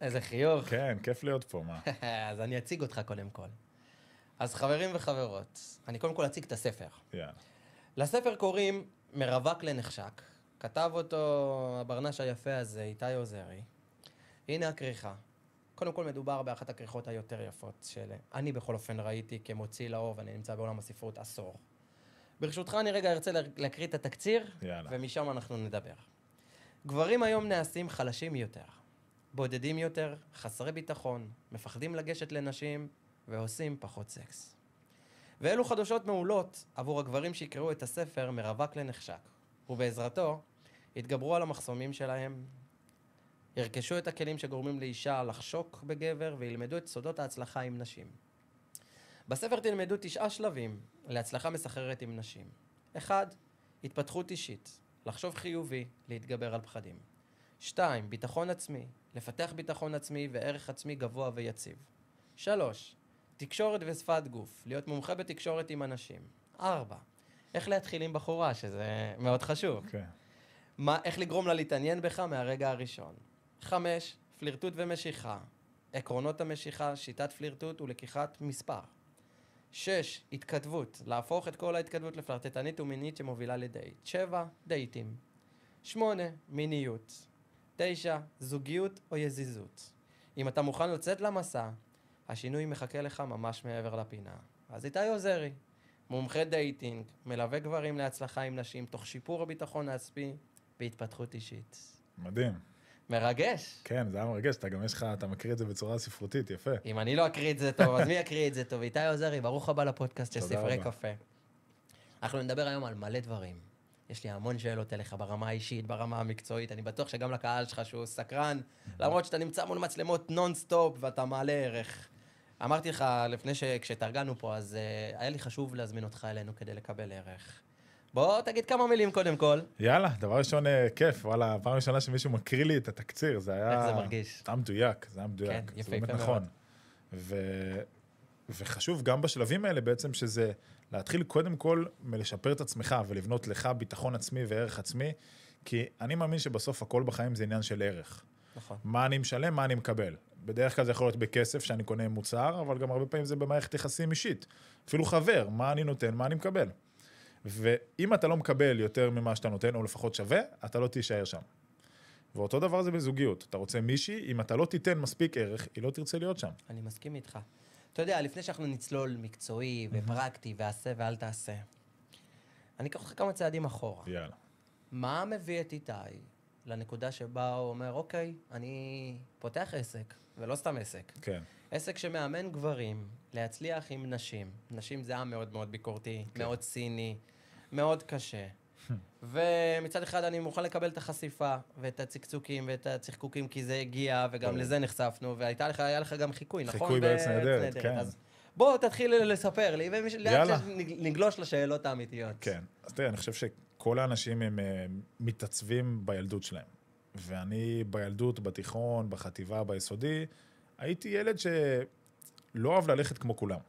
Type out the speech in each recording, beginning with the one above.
איזה חיוך. כן, כיף להיות פה, מה? אז אני אציג אותך קודם כל. אז חברים וחברות, אני קודם כל אציג את הספר. יאללה. לספר קוראים מרווק לנחשק. כתב אותו הברנש היפה הזה, איתי עוזרי. הנה הכריכה. קודם כל מדובר באחת הכריכות היותר יפות שאני בכל אופן ראיתי כמוציא לאור, ואני נמצא בעולם הספרות עשור. ברשותך אני רגע ארצה להקריא את התקציר, יאללה. ומשם אנחנו נדבר. גברים היום נעשים חלשים יותר, בודדים יותר, חסרי ביטחון, מפחדים לגשת לנשים ועושים פחות סקס. ואלו חדשות מעולות עבור הגברים שיקראו את הספר מרווק לנחשק, ובעזרתו יתגברו על המחסומים שלהם, ירכשו את הכלים שגורמים לאישה לחשוק בגבר וילמדו את סודות ההצלחה עם נשים. בספר תלמדו 9 שלבים להצלחה מסחררת עם נשים. 1. התפתחות אישית, לחשוב חיובי, להתגבר על פחדים. 2. ביטחון עצמי, לפתח ביטחון עצמי וערך עצמי גבוה ויציב. 3. תקשורת ושפת גוף, להיות מומחה בתקשורת עם אנשים. 4. איך להתחיל עם בחורה, שזה מאוד חשוב. אוקיי. איך לגרום לה להתעניין בך מהרגע הראשון. 5. פלירטוט ומשיכה. עקרונות המשיכה, שיטת פלירטוט ולקיחת מספר. 6. התכתבות, להפוך את כל ההתכתבות לפלרטטנית ומינית שמובילה לדייט. 7. דייטים. 8. מיניות. 9. זוגיות או יזיזות. אם אתה מוכן לצאת למסע, השינוי מחכה לך ממש מעבר לפינה. אז איתי עוזרי, מומחה דייטינג, מלווה גברים להצלחה עם נשים, תוך שיפור הביטחון העצמי והתפתחות אישית. מדהים. מרגש. כן, זה היה מרגש, אתה מקריא את זה בצורה ספרותית, יפה. אם אני לא אקריא את זה טוב, אז מי יקריא את זה טוב? איתי עוזרי, ברוך הבא לפודקאסט של תודה ספרי רבה. קפה. אנחנו נדבר היום על מלא דברים. יש לי המון שאלות אליך ברמה האישית, ברמה המקצועית. אני בטוח שגם לקהל שלך שהוא סקרן, למרות שאתה נמצא מול מצלמות נונסטופ ואתה מעלה ערך. אמרתי לך לפני כשתרגלנו פה, אז היה לי חשוב להזמין אותך אלינו כדי לקבל ערך. בוא תגיד כמה מילים קודם כל. יאללה, דבר ראשון, כיף, וואלה, פעם ראשונה שמישהו מקריא לי את התקציר, זה היה... איך זה מרגיש? זה היה מדויק, זה היה מדויק. כן, יפה, זה באמת יפה נכון. מאוד. וחשוב גם בשלבים האלה בעצם שזה להתחיל קודם כל מלשפר את עצמך ולבנות לך ביטחון עצמי וערך עצמי, כי אני מאמין שבסוף הכל בחיים זה עניין של ערך. נכון. מה אני משלם, מה אני מקבל. בדרך כלל זה יכול להיות בכסף שאני קונה מוצר, אבל גם הרבה פעמים זה במערכת יחסים אישית. אפילו חבר, מה אני נותן, מה אני מקבל. ואם אתה לא מקבל יותר ממה שאתה נותן, או לפחות שווה, אתה לא תישאר שם. ואותו דבר זה בזוגיות. אתה רוצה מישהי, אם אתה לא תיתן מספיק ערך, היא לא תרצה להיות שם. אני מסכים איתך. אתה יודע, לפני שאנחנו נצלול מקצועי ופרקטי ועשה ואל תעשה, אני אקח לך כמה צעדים אחורה. יאללה. מה מביא את איתי לנקודה שבה הוא אומר, אוקיי, אני פותח עסק, ולא סתם עסק. כן. עסק שמאמן גברים להצליח עם נשים. נשים זה עם מאוד מאוד ביקורתי, מאוד ציני, מאוד קשה. ומצד אחד אני מוכן לקבל את החשיפה, ואת הצקצוקים, ואת הצחקוקים, כי זה הגיע, וגם לזה נחשפנו, היה לך גם חיקוי, נכון? חיקוי בארץ נהדרת, כן. אז בוא תתחיל לספר לי, יאללה. ונגלוש לשאלות האמיתיות. כן. אז תראה, אני חושב שכל האנשים הם מתעצבים בילדות שלהם. ואני בילדות, בתיכון, בחטיבה, ביסודי, הייתי ילד שלא אוהב ללכת כמו כולם.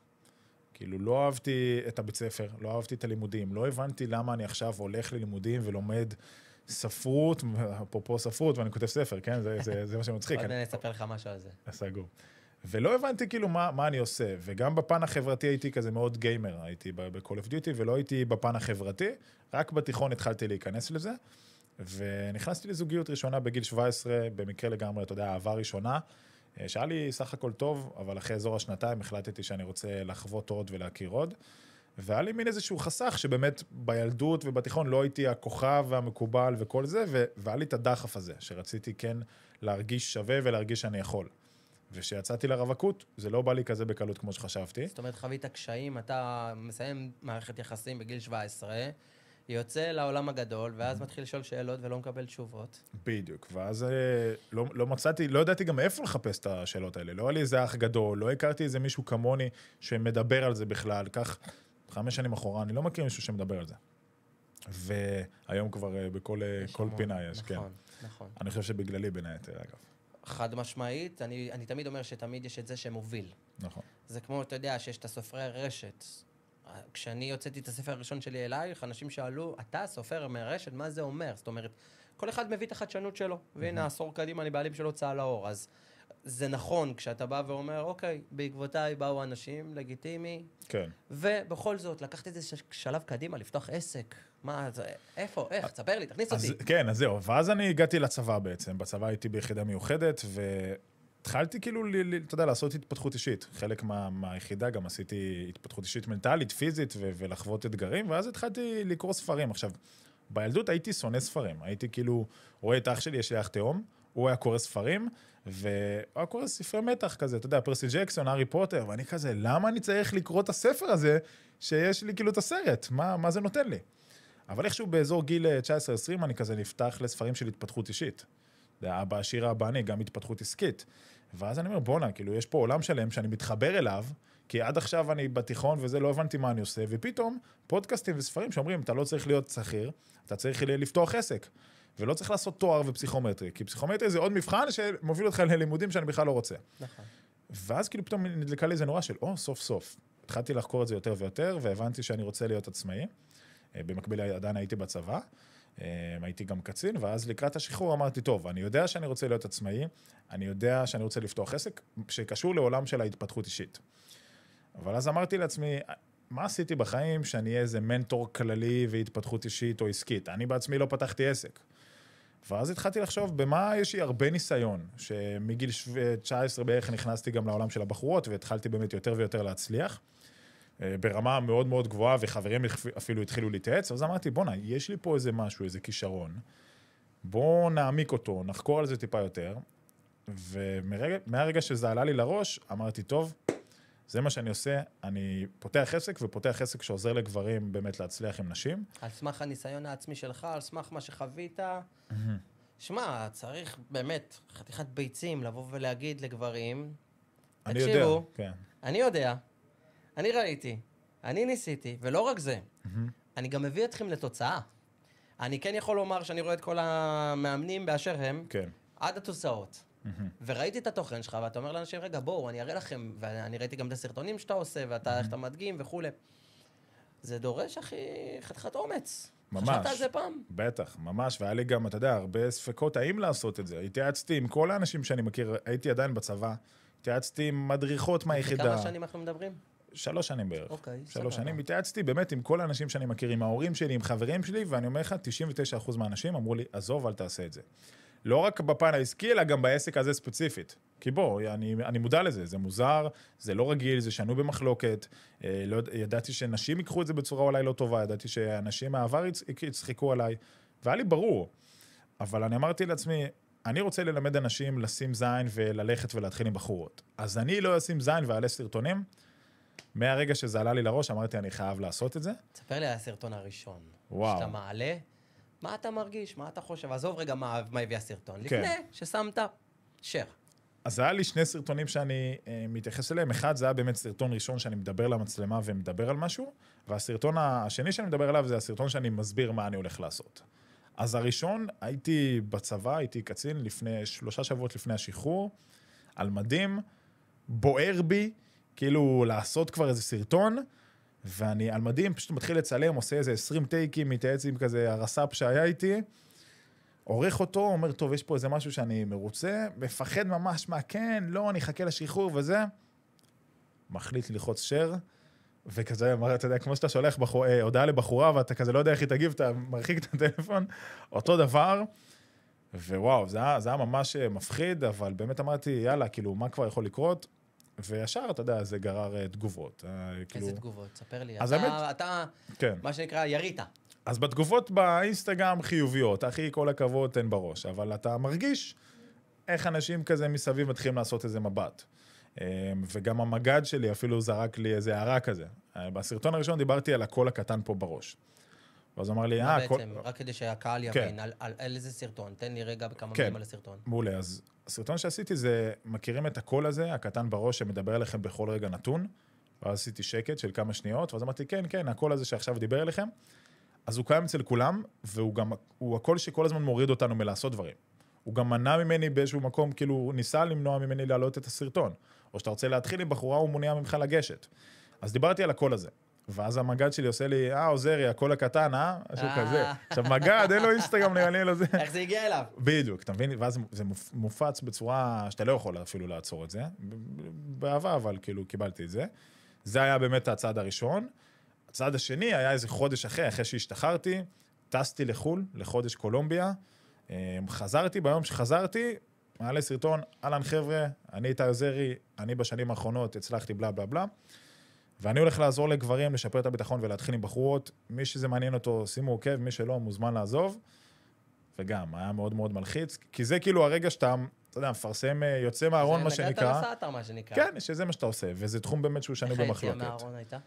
כאילו, לא אהבתי את הבית ספר, לא אהבתי את הלימודים, לא הבנתי למה אני עכשיו הולך ללימודים ולומד ספרות, אפרופו ספרות, ואני כותב ספר, כן? זה מה שמצחיק. עוד אני אספר לך משהו על זה. סגור. ולא הבנתי כאילו מה אני עושה, וגם בפן החברתי הייתי כזה מאוד גיימר, הייתי ב-Call of Duty, ולא הייתי בפן החברתי, רק בתיכון התחלתי להיכנס לזה, ונכנסתי לזוגיות ראשונה בגיל 17, במקרה לגמרי, אתה יודע, אהבה ראשונה, שהיה לי סך הכל טוב, אבל אחרי אזור השנתיים החלטתי שאני רוצה לחוות עוד ולהכיר עוד, והיה לי מין איזשהו חסך שבאמת בילדות ובתיכון לא הייתי הכוכב והמקובל וכל זה, והיה לי את הדחף הזה, שרציתי כן להרגיש שווה ולהרגיש שאני יכול. וכשיצאתי לרווקות, זה לא בא לי כזה בקלות כמו שחשבתי. זאת אומרת, חווית קשיים, אתה מסיים מערכת יחסים בגיל 17, יוצא לעולם הגדול, ואז מתחיל לשאול שאלות ולא מקבל תשובות. בדיוק, ואז לא מצאתי, לא ידעתי גם איפה לחפש את השאלות האלה. לא היה לי איזה אח גדול, לא הכרתי איזה מישהו כמוני שמדבר על זה בכלל. כך 5 שנים אחורה, אני לא מכיר מישהו שמדבר על זה. והיום כבר בכל פינה יש, כן. נכון, נכון. אני חושב שבגללי בין היתר, אגב. חד משמעית, אני תמיד אומר שתמיד יש את זה שמוביל. נכון. זה כמו, אתה יודע, שיש את הסופרי רשת. כשאני הוצאתי את הספר הראשון שלי אלייך, אנשים שאלו, אתה סופר מרשת, מה זה אומר? זאת אומרת, כל אחד מביא את החדשנות שלו, והנה, עשור קדימה, אני בעלים של הוצאה לאור. אז זה נכון כשאתה בא ואומר, אוקיי, בעקבותיי באו אנשים, לגיטימי, כן. ובכל זאת, לקחת את זה שלב קדימה, לפתוח עסק. מה, איפה, איך? תספר לי, תכניס אותי. כן, אז זהו. ואז אני הגעתי לצבא בעצם. בצבא הייתי ביחידה מיוחדת, התחלתי כאילו, אתה יודע, לעשות התפתחות אישית. חלק מהיחידה גם עשיתי התפתחות אישית מנטלית, פיזית, ולחוות אתגרים, ואז התחלתי לקרוא ספרים. עכשיו, בילדות הייתי שונא ספרים. הייתי כאילו, רואה את אח שלי, יש לי אח תאום, הוא היה קורא ספרים, והוא היה קורא ספרי מתח כזה, אתה יודע, פרסי ג'קסון, הארי פוטר, ואני כזה, למה אני צריך לקרוא את הספר הזה, שיש לי כאילו את הסרט? מה זה נותן לי? אבל איכשהו באזור גיל 19-20, אני כזה נפתח לספרים של התפתחות אישית. אבא עשיר אבא אני, גם התפתחות עסקית. ואז אני אומר, בונה, כאילו, יש פה עולם שלם שאני מתחבר אליו, כי עד עכשיו אני בתיכון וזה לא הבנתי מה אני עושה, ופתאום פודקאסטים וספרים שאומרים, אתה לא צריך להיות שכיר, אתה צריך לפתוח עסק, ולא צריך לעשות תואר ופסיכומטרי, כי פסיכומטרי זה עוד מבחן שמוביל אותך ללימודים שאני בכלל לא רוצה. נכון. ואז כאילו פתאום נדלקה לי איזה נורא של, סוף סוף. התחלתי לחקור את זה יותר ויותר, והבנתי שאני רוצה להיות עצמאי. במקביל עדיין הייתי בצבא, הייתי גם קצין, ואז לקראת השחרור אמרתי, טוב, אני יודע שאני רוצה להיות עצמאי, אני יודע שאני רוצה לפתוח עסק, שקשור לעולם של ההתפתחות אישית. אבל אז אמרתי לעצמי, מה עשיתי בחיים שאני אהיה איזה מנטור כללי והתפתחות אישית או עסקית? אני בעצמי לא פתחתי עסק. ואז התחלתי לחשוב במה יש לי הרבה ניסיון, שמגיל 19 בערך נכנסתי גם לעולם של הבחורות, והתחלתי באמת יותר ויותר להצליח, ברמה מאוד מאוד גבוהה, וחברים אפילו התחילו להתייעץ, אז אמרתי, בונה, יש לי פה איזה משהו, איזה כישרון, בוא נעמיק אותו, נחקור על זה טיפה יותר, ומהרגע שזה עלה לי לראש, אמרתי, טוב, זה מה שאני עושה, אני פותח עסק, ופותח עסק שעוזר לגברים באמת להצליח עם נשים. על סמך הניסיון העצמי שלך, על סמך מה שחווית, שמע, צריך באמת חתיכת ביצים לבוא ולהגיד לגברים, תקשיבו, אני יודע, אני ראיתי, אני ניסיתי, ולא רק זה, אני גם מביא אתכם לתוצאה. אני כן יכול לומר שאני רואה את כל המאמנים באשר הם, עד התוצאות. וראיתי את התוכן שלך, ואתה אומר לאנשים, רגע, בואו, אני אראה לכם, ואני ראיתי גם את הסרטונים שאתה עושה, ואתה איך אתה מדגים וכו'. זה דורש, אחי, חתיכת אומץ. ממש. חשבת על זה פעם? בטח, ממש, והיה לי גם, אתה יודע, הרבה ספקות האם לעשות את זה. התייעצתי עם כל האנשים שאני מכיר, הייתי עדיין בצבא, התייעצתי עם מדריכות מהיחידה. וכמה שנים אנחנו מדברים? 3 שנים בערך. אוקיי, 3 שנים. התייעצתי באמת עם כל האנשים שאני מכיר, עם ההורים שלי, עם חברים שלי, ואני אומר לך, 99% מהאנשים אמרו לי, עזוב, אל תעשה את זה. לא רק בפן העסקי, אלא גם בעסק הזה ספציפית. כי בוא, אני מודע לזה, זה מוזר, זה לא רגיל, זה שנוי במחלוקת, ידעתי שנשים ייקחו את זה בצורה אולי לא טובה, ידעתי שאנשים מהעבר יצחקו עליי, והיה לי ברור. אבל אני אמרתי לעצמי, אני רוצה ללמד אנשים לשים זין וללכת ולהתחיל עם בחורות. אז אני לא אשים זין ואעלה סרטונים. מהרגע שזה עלה לי לראש, אמרתי, אני חייב לעשות את זה. תספר לי על הסרטון הראשון. וואו. שאתה מעלה, מה אתה מרגיש? מה אתה חושב? עזוב רגע מה הביא הסרטון. כן. לפני ששמת share. אז היה לי 2 סרטונים שאני מתייחס אליהם. אחד, זה היה באמת סרטון ראשון שאני מדבר למצלמה ומדבר על משהו, והסרטון השני שאני מדבר עליו זה הסרטון שאני מסביר מה אני הולך לעשות. אז הראשון, הייתי בצבא, הייתי קצין 3 שבועות לפני השחרור, על מדים, בוער בי, כאילו לעשות כבר איזה סרטון, ואני על מדים פשוט מתחיל לצלם, עושה איזה 20 טייקים, מתייעץ עם כזה הרס"פ שהיה איתי, עורך אותו, אומר, טוב, יש פה איזה משהו שאני מרוצה, מפחד ממש מה, כן, לא, אני אחכה לשחרור וזה, מחליט ללחוץ share, וכזה, אתה יודע, כמו שאתה שולח הודעה לבחורה, ואתה כזה לא יודע איך היא תגיב, אתה מרחיק את הטלפון, אותו דבר, ווואו, זה היה ממש מפחיד, אבל באמת אמרתי, יאללה, כאילו, מה כבר יכול לקרות? וישר, אתה יודע, זה גרר תגובות. איזה תגובות? ספר לי. אתה, מה שנקרא, ירית. אז בתגובות באינסטגרם חיוביות, אחי, כל הכבוד, תן בראש, אבל אתה מרגיש איך אנשים כזה מסביב מתחילים לעשות איזה מבט. וגם המגד שלי אפילו זרק לי איזה הערה כזה. בסרטון הראשון דיברתי על הקול הקטן פה בראש. ואז אמר לי, מה בעצם? רק כדי שהקהל יבין, על איזה סרטון? תן לי רגע בכמה מילים על הסרטון. מעולה, אז הסרטון שעשיתי זה, מכירים את הקול הזה, הקטן בראש שמדבר אליכם בכל רגע נתון, ואז עשיתי שקט של כמה שניות, ואז אמרתי, כן, כן, הקול הזה שעכשיו דיבר אליכם, אז הוא קיים אצל כולם, והוא הקול שכל הזמן מוריד אותנו מלעשות דברים. הוא גם מנע ממני באיזשהו מקום, כאילו הוא ניסה למנוע ממני להעלות את הסרטון, או שאתה רוצה להתחיל עם בחורה, הוא מונע ממך לגשת. אז דיברתי על הקול הזה. ואז המגד שלי עושה לי, עוזרי, הקול הקטן, משהו כזה. עכשיו, מגד, אין לו אינסטגרם, נראה לי לו זה. איך זה הגיע אליו? בדיוק, אתה מבין? ואז זה מופץ בצורה שאתה לא יכול אפילו לעצור את זה. באהבה, אבל כאילו, קיבלתי את זה. זה היה באמת הצעד הראשון. הצעד השני היה איזה חודש אחרי שהשתחררתי, טסתי לחול, לחודש קולומביה. חזרתי, ביום שחזרתי, מעלה סרטון, אהלן חבר'ה, אני איתי עוזרי, אני בשנים האחרונות הצלחתי בלה בלה בלה. ואני הולך לעזור לגברים, לשפר את הביטחון ולהתחיל עם בחורות. מי שזה מעניין אותו, שימו עוקב, מי שלא, מוזמן לעזוב. וגם, היה מאוד מאוד מלחיץ, כי זה כאילו הרגע שאתה, אתה יודע, מפרסם, יוצא מהארון, מה שנקרא. נגעת לסאטר, מה שנקרא. כן, שזה מה שאתה עושה, וזה תחום באמת שהוא שנוי במחלוקת. איך היציאה מהארון הייתה?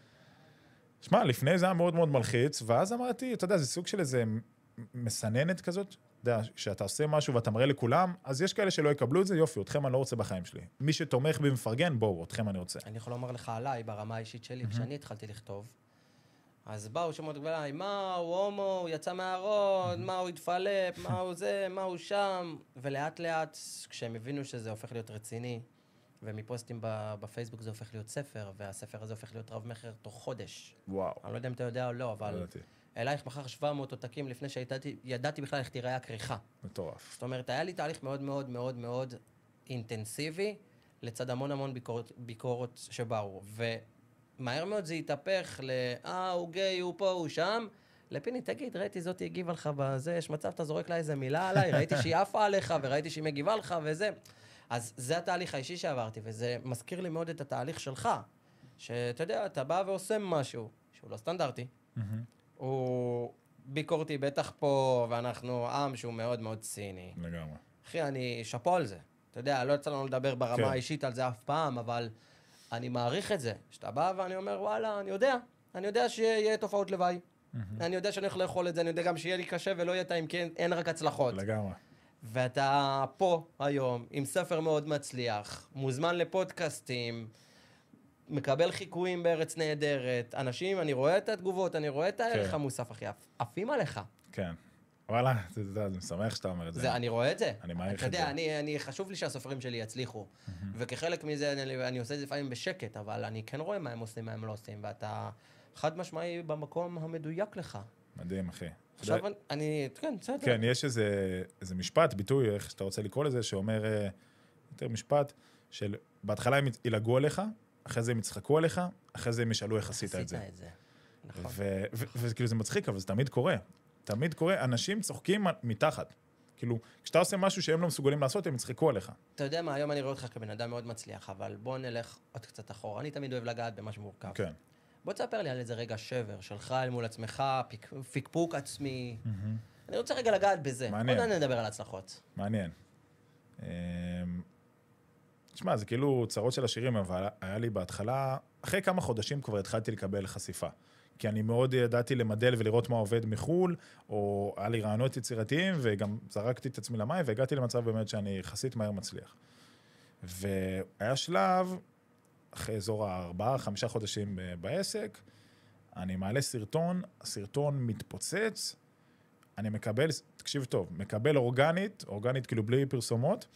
שמע, לפני זה היה מאוד מאוד מלחיץ, ואז אמרתי, אתה יודע, זה סוג של איזה מסננת כזאת, אתה יודע, כשאתה עושה משהו ואתה מראה לכולם, אז יש כאלה שלא יקבלו את זה, יופי, אתכם אני לא רוצה בחיים שלי. מי שתומך בי מפרגן, בואו, אתכם אני רוצה. אני יכול לומר לך עליי, ברמה האישית שלי, כשאני התחלתי לכתוב, אז באו שמות גבלי, מה הוא הומו, הוא יצא מהארון, מה הוא התפלפ, מה הוא זה, מה הוא שם, ולאט לאט, כשהם הבינו שזה הופך להיות רציני, ומפוסטים בפייסבוק זה הופך להיות ספר, והספר הזה הופך להיות רב מחר תוך חודש. וואו. אני לא יודע אם אתה יודע או לא, אבל אלייך מחר 700 עותקים לפני שידעתי בכלל איך תיראה הכריכה. מטורף. זאת אומרת, היה לי תהליך מאוד מאוד מאוד מאוד אינטנסיבי, לצד המון המון ביקורות שבאו. ומהר מאוד זה התהפך הוא גיי, הוא פה, הוא שם. לפיני, תגיד, ראיתי זאתי הגיבה לך בזה, יש מצב, אתה זורק לה איזה מילה עליי, ראיתי שהיא עפה עליך, וראיתי שהיא מגיבה לך, וזה. אז זה התהליך האישי שעברתי, וזה מזכיר לי מאוד את התהליך שלך, שאתה יודע, אתה בא ועושה משהו, שהוא לא סטנדרטי, הוא ביקורתי בטח פה, ואנחנו עם שהוא מאוד מאוד ציני. לגמרי. אחי, אני שפו על זה. אתה יודע, לא יצא לנו לדבר ברמה האישית על זה אף פעם, אבל אני מעריך את זה. שאתה בא ואני אומר, וואלה, אני יודע שיהיה תופעות לוואי. אני יודע שאני הולך לאכול את זה, אני יודע גם שיהיה לי קשה ולא יהיה טעים, כי אין רק הצלחות. לגמרי. ואתה פה היום עם ספר מאוד מצליח, מוזמן לפודקאסטים, מקבל חיקויים בארץ נהדרת, אנשים, אני רואה את התגובות, אני רואה את הערך המוסף, אחי, עפים עליך. כן. וואלה, זה משמח שאתה אומר את זה. אני רואה את זה. אני מעריך את זה. אתה יודע, חשוב לי שהסופרים שלי יצליחו, וכחלק מזה אני עושה את זה לפעמים בשקט, אבל אני כן רואה מה הם עושים, מה הם לא עושים, ואתה חד משמעי במקום המדויק לך. מדהים, אחי. עכשיו כן, בסדר. כן, יש איזה משפט, ביטוי, איך שאתה רוצה לקרוא לזה, שאומר יותר משפט, של בהתחלה הם ילגעו עליך, אחרי זה הם יצחקו עליך, אחרי זה הם ישאלו איך עשית את זה. נכון. וכאילו זה מצחיק, אבל זה תמיד קורה. תמיד קורה, אנשים צוחקים מתחת. כאילו, כשאתה עושה משהו שהם לא מסוגלים לעשות, הם יצחקו עליך. אתה יודע מה, היום אני רואה אותך כבן אדם מאוד מצליח, אבל בוא נלך עוד קצת אחורה. אני תמיד אוהב לגעת במשהו מורכב. כן. בוא תספר לי על איזה רגע שבר שלך אל מול עצמך, פיקפוק עצמי. אני רוצה רגע לגעת בזה. מעניין. בוא נדבר על הצלחות. מעניין. תשמע, זה כאילו צרות של השירים, אבל היה לי בהתחלה, אחרי כמה חודשים כבר התחלתי לקבל חשיפה. כי אני מאוד ידעתי למדל ולראות מה עובד מחול, או היה לי רעיונות יצירתיים, וגם זרקתי את עצמי למים, והגעתי למצב באמת שאני יחסית מהר מצליח. והיה שלב, אחרי אזור 4-5 חודשים בעסק, אני מעלה סרטון, הסרטון מתפוצץ, אני מקבל, תקשיב טוב, מקבל אורגנית כאילו בלי פרסומות,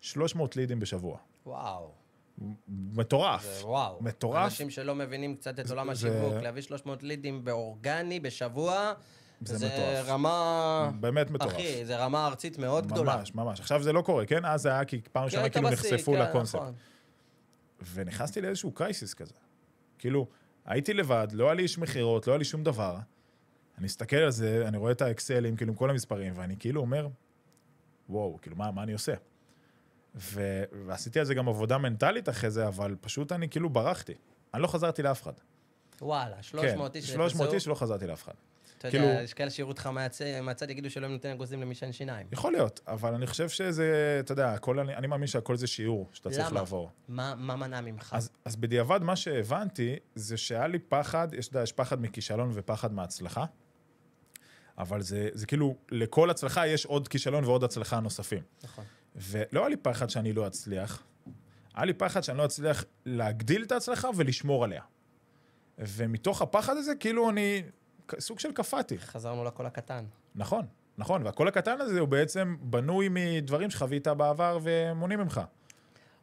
300 לידים בשבוע. וואו. מטורף. זה וואו. מטורף. אנשים שלא מבינים קצת את עולם השיווק, להביא 300 לידים באורגני בשבוע, זה רמה... באמת מטורף. אחי, זה רמה ארצית מאוד גדולה. ממש, ממש. עכשיו זה לא קורה, כן? אז זה היה כי פעם ראשונה כאילו נחשפו לקונספט. נכון. ונכנסתי לאיזשהו קרייסיס כזה. כאילו, הייתי לבד, לא היה לי איש מחירות, לא היה לי שום דבר. אני מסתכל על זה, אני רואה את האקסלים, כאילו, עם כל המספרים, ואני כאילו אומר, וואו, כאילו, מה אני עושה? ועשיתי על זה גם עבודה מנטלית אחרי זה, אבל פשוט אני כאילו ברחתי. אני לא חזרתי לאף אחד. וואלה, 300 איש. 300 איש לא חזרתי לאף אחד. אתה יודע, יש כאלה שיראו אותך מהצד, יגידו שלא נותן אגוזים למשען שיניים. יכול להיות, אבל אני חושב שזה, אתה יודע, אני מאמין שהכל זה שיעור שאתה צריך לעבור. מה מנע ממך? אז בדיעבד מה שהבנתי, זה שהיה לי פחד, יש פחד מכישלון ופחד מהצלחה, אבל זה כאילו, לכל הצלחה יש עוד כישלון ועוד הצלחה נוספים. נכון. ולא היה לי פחד שאני לא אצליח, היה לי פחד שאני לא אצליח להגדיל את ההצלחה ולשמור עליה. ומתוך הפחד הזה, כאילו אני סוג של קפאתי. חזרנו לקול הקטן. נכון, נכון, והקול הקטן הזה הוא בעצם בנוי מדברים שחווית בעבר ומונים ממך.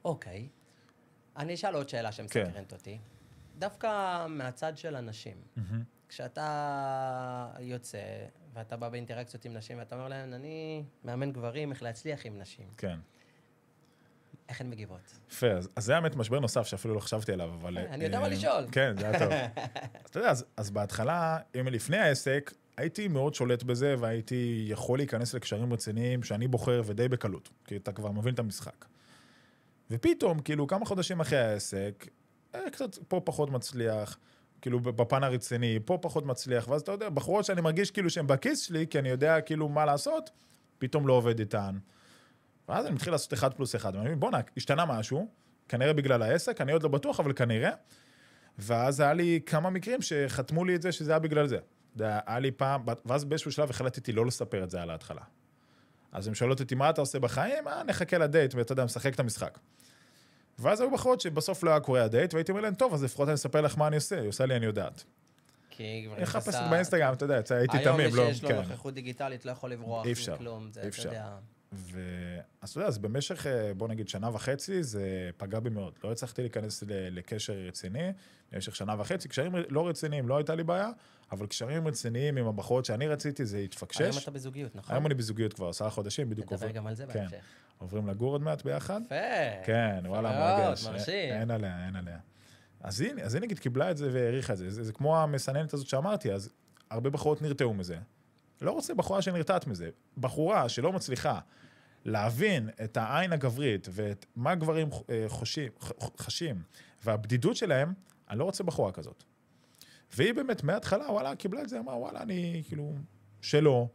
אוקיי. אני אשאל עוד שאלה שמסקרנת אותי. דווקא מהצד של אנשים. כשאתה יוצא, ואתה בא באינטראקציות עם נשים, ואתה אומר להם, אני מאמן גברים, איך להצליח עם נשים. כן. איך הן מגיבות? יפה, אז זה האמת משבר נוסף שאפילו לא חשבתי עליו, אבל... אני יודע מה לשאול. כן, זה היה טוב. אז אתה יודע, אז בהתחלה, אם לפני העסק, הייתי מאוד שולט בזה, והייתי יכול להיכנס לקשרים רציניים שאני בוחר ודי בקלות, כי אתה כבר מבין את המשחק. ופתאום, כאילו, כמה חודשים אחרי העסק, קצת פה פחות מצליח, כאילו בפן הרציני, פה פחות מצליח, ואז אתה יודע, בחורות שאני מרגיש כאילו שהן בכיס שלי, כי אני יודע כאילו מה לעשות, פתאום לא עובד איתן. ואז אני מתחיל לעשות 1+1, ואני אומר, בוא'נה, השתנה משהו, כנראה בגלל העסק, אני עוד לא בטוח, אבל כנראה. ואז היה לי כמה מקרים שחתמו לי את זה, שזה היה בגלל זה. היה לי פעם, ואז באיזשהו שלב החלטתי לא לספר את זה על ההתחלה. אז הם שואלות אותי, מה אתה עושה בחיים? נחכה לדייט, ואתה יודע, משחק את המשחק. ואז היו בחורות שבסוף לא היה קורא הדייט, והייתי אומר להם, טוב, אז לפחות אני אספר לך מה אני עושה. היא עושה לי, אני יודעת. כי כבר אני אחפש את באינסטגרם, אתה יודע, הייתי תמים, היום לא, מי שיש לו נוכחות דיגיטלית לא יכול לברוח מכלום, זה אתה יודע. אז אתה יודע, אז במשך, בוא נגיד, 1.5 שנה, זה פגע בי מאוד. לא הצלחתי להיכנס לקשר רציני, במשך 1.5 שנה, קשרים לא רציניים, לא הייתה לי בעיה, אבל קשרים רציניים עם הבחורות שאני רציתי, זה התפקשש. היום אתה בזוגיות, נכון? היום אני בזוגיות כבר 10 חודשים, בדיוק נדבר גם על זה בהמשך. עוברים לגור עוד מעט ביחד. יפה. כן, וואלה, מרגש. מרשים. אין עליה, אין עליה. אז היא נגיד קיבלה את זה והעריכה את זה. זה כמו המסננת הזאת שאמרתי, אז הרבה בחורות נרתעו מזה. לא רוצה בחורה שנרתעת מזה. בחורה שלא מצליחה להבין את העין הגברית ואת מה גברים חשים והבדידות שלהם, אני לא רוצה בחורה כזאת. והיא באמת מההתחלה, וואלה, קיבלה את זה, אמרה, וואלה, אני כאילו שלא,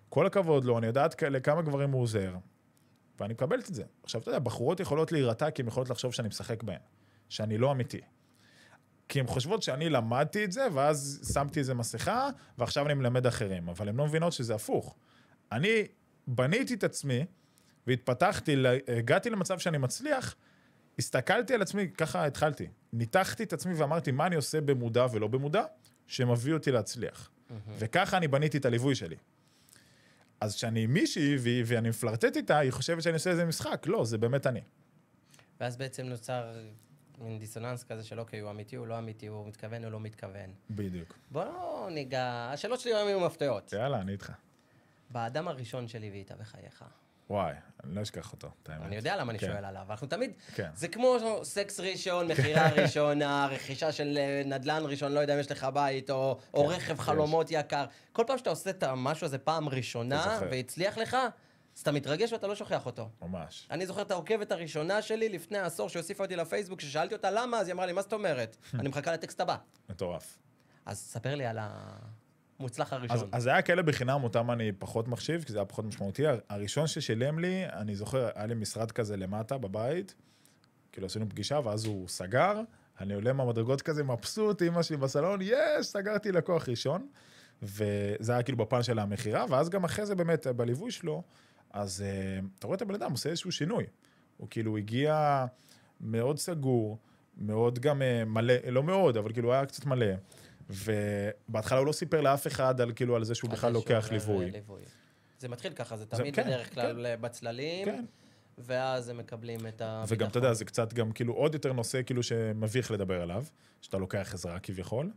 כל הכבוד לו, אני יודעת לכמה גברים הוא עוזר, ואני מקבלת את זה. עכשיו, אתה יודע, בחורות יכולות להירתע, כי הן יכולות לחשוב שאני משחק בהן, שאני לא אמיתי. כי הן חושבות שאני למדתי את זה, ואז שמתי איזה מסכה, ועכשיו אני מלמד אחרים, אבל הן לא מבינות שזה הפוך. אני בניתי את עצמי, והתפתחתי, הגעתי למצב שאני מצליח, הסתכלתי על עצמי, ככה התחלתי. ניתחתי את עצמי ואמרתי, מה אני עושה במודע ולא במודע, שמביא אותי להצליח. וככה אני בניתי את הליווי שלי. אז כשאני מישהי, ואני מפלרטט איתה, היא חושבת שאני עושה איזה משחק. לא, זה באמת אני. ואז בעצם נוצר מין דיסוננס כזה של אוקיי, הוא אמיתי, הוא לא אמיתי, הוא מתכוון או לא מתכוון. בדיוק. בוא ניגע, השאלות שלי היום היו מפתיעות. יאללה, אני איתך. באדם הראשון שליווית בחייך. וואי, אני לא אשכח אותו. אני יודע למה אני שואל עליו. אנחנו תמיד, כן. זה כמו סקס ראשון, מחירה ראשונה, רכישה של נדל"ן ראשון, לא יודע אם יש לך בית, או רכב חלומות יקר. כל פעם שאתה עושה את המשהו הזה פעם ראשונה, והצליח לך, אז אתה מתרגש ואתה לא שוכח אותו. ממש. אני זוכר את העוקבת הראשונה שלי לפני העשור שהוסיפה אותי לפייסבוק, כששאלתי אותה למה, אז היא אמרה לי, מה זאת אומרת? אני מחכה לטקסט הבא. מטורף. אז ספר לי על המוצלח הראשון. אז היה כאלה בחינם, אותם אני פחות מחשיב, כי זה היה פחות משמעותי. הראשון ששילם לי, אני זוכר, היה לי משרד כזה למטה בבית, כאילו עשינו פגישה, ואז הוא סגר, אני עולה מהמדרגות כזה, מבסוט, אמא שלי בסלון, סגרתי לקוח ראשון, וזה היה כאילו בפן של המחירה, ואז גם אחרי זה באמת, בליווי שלו, אז אתה רואה את הבן אדם, עושה איזשהו שינוי. הוא כאילו הגיע מאוד סגור, מאוד גם מלא, לא מאוד, אבל כאילו היה קצת מלא, ובהתחלה הוא לא סיפר לאף אחד על כאילו על זה שהוא בכלל לוקח ליווי. זה מתחיל ככה, זה תמיד בדרך כלל בצללים, ואז הם מקבלים את הביטחון. וגם אתה יודע, זה קצת גם כאילו עוד יותר נושא כאילו שמביך לדבר עליו, שאתה לוקח עזרה כביכול.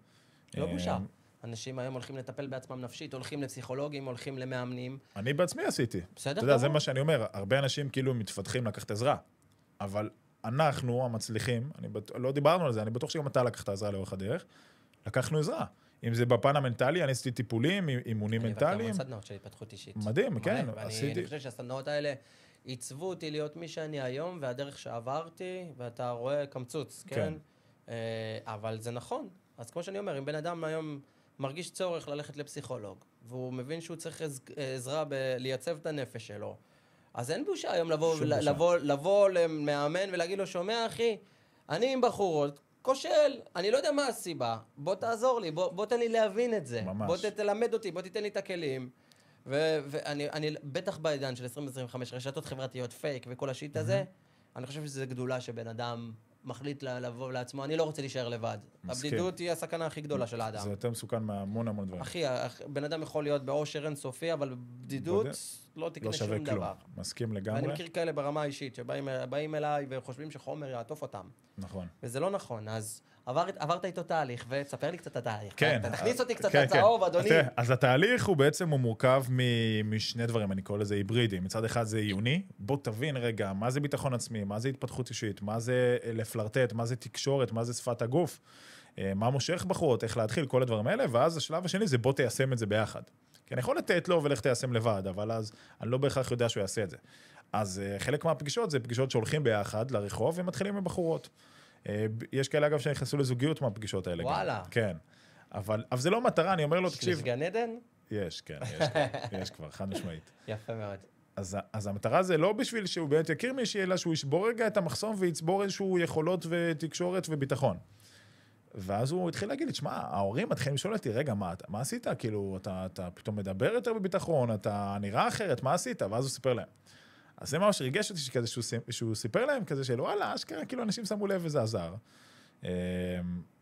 לא בושה. אנשים היום הולכים לטפל בעצמם נפשית, הולכים לפסיכולוגים, הולכים למאמנים. אני בעצמי עשיתי. בסדר? אתה יודע, זה מה שאני אומר, הרבה אנשים כאילו מתפתחים לקחת עזרה, אבל אנחנו המצליחים, לא דיברנו על זה, אני בטוח שגם אתה לקחת עזרה לאורך הדרך, לקחנו עזרה. אם זה בפן המנטלי, אני עשיתי טיפולים, אימונים מנטליים. אני עברתי סדנאות של התפתחות אישית. מדהים, כן, עשיתי. אני חושב שהסדנאות האלה עיצבו אותי להיות מי שאני היום, והדרך שעברתי, ואתה רואה קמצוץ, כן? אבל זה נכון. אז כמו שאני אומר, אם בן אדם היום מרגיש צורך ללכת לפסיכולוג, והוא מבין שהוא צריך עזרה לייצב את הנפש שלו, אז אין בושה היום לבוא למאמן ולהגיד לו, שומע אחי, אני עם בחורות, כושל, אני לא יודע מה הסיבה, בוא תעזור לי, בוא תן לי להבין את זה, ממש. בוא תלמד אותי, בוא תיתן לי את הכלים, ואני בטח בעידן של 2025 רשתות חברתיות פייק וכל השיט הזה, אני חושב שזה גדולה שבן אדם מחליט לבוא לעצמו, אני לא רוצה להישאר לבד. הבדידות היא הסכנה הכי גדולה של האדם. זה יותר מסוכן מהמון המון דברים. אחי, בן אדם יכול להיות באושר אינסופי, אבל בדידות לא תקנה לא שווה שום כלום. דבר. מסכים לגמרי. ואני מכיר כאלה ברמה האישית, שבאים אליי וחושבים שחומר יעטוף אותם. נכון. וזה לא נכון, אז עברת איתו תהליך, ותספר לי קצת את התהליך. כן. תכניס אותי קצת כן, לצהוב, אדוני. תראה, אז התהליך הוא בעצם מורכב משני דברים, אני קורא לזה היברידים. מצד אחד זה עיוני, בוא תבין רגע, מה זה ביטחון עצמי, מה זה התפתחות אישית, מה זה לפלרטט, מה זה תקשורת, מה זה שפת הגוף, מה מושך בחורות, איך להתחיל, כל הדברים האלה, ואז השלב השני זה בוא תיישם את זה ביחד. כי אני יכול לתת לו ולך תיישם לבד, אבל אז אני לא בהכרח יודע שהוא יעשה את זה. אז חלק מהפגישות זה פגישות שהולכים ביחד לרחוב ומתחילים עם בחורות. יש כאלה אגב שנכנסו לזוגיות מהפגישות האלה. וואלה. גם. כן. אבל זה לא מטרה, אני אומר לו, תקשיב. יש גן עדן? יש, כן, יש כבר, חד משמעית. יפה מאוד. אז המטרה זה לא בשביל שהוא באמת יכיר מישהי, אלא שהוא ישבור רגע את המחסום ויצבור איזשהו יכולות ותקשורת וביטחון. ואז הוא התחיל להגיד לי, תשמע, ההורים מתחילים לשאול אותי, רגע, מה עשית? כאילו, אתה פתאום מדבר יותר בביטחון, אתה נראה אחרת, מה עשית? ואז הוא סיפר להם. אז זה ממש ריגש אותי שכזה שהוא סיפר להם כזה של, וואלה, אשכרה, כאילו אנשים שמו לב וזה עזר.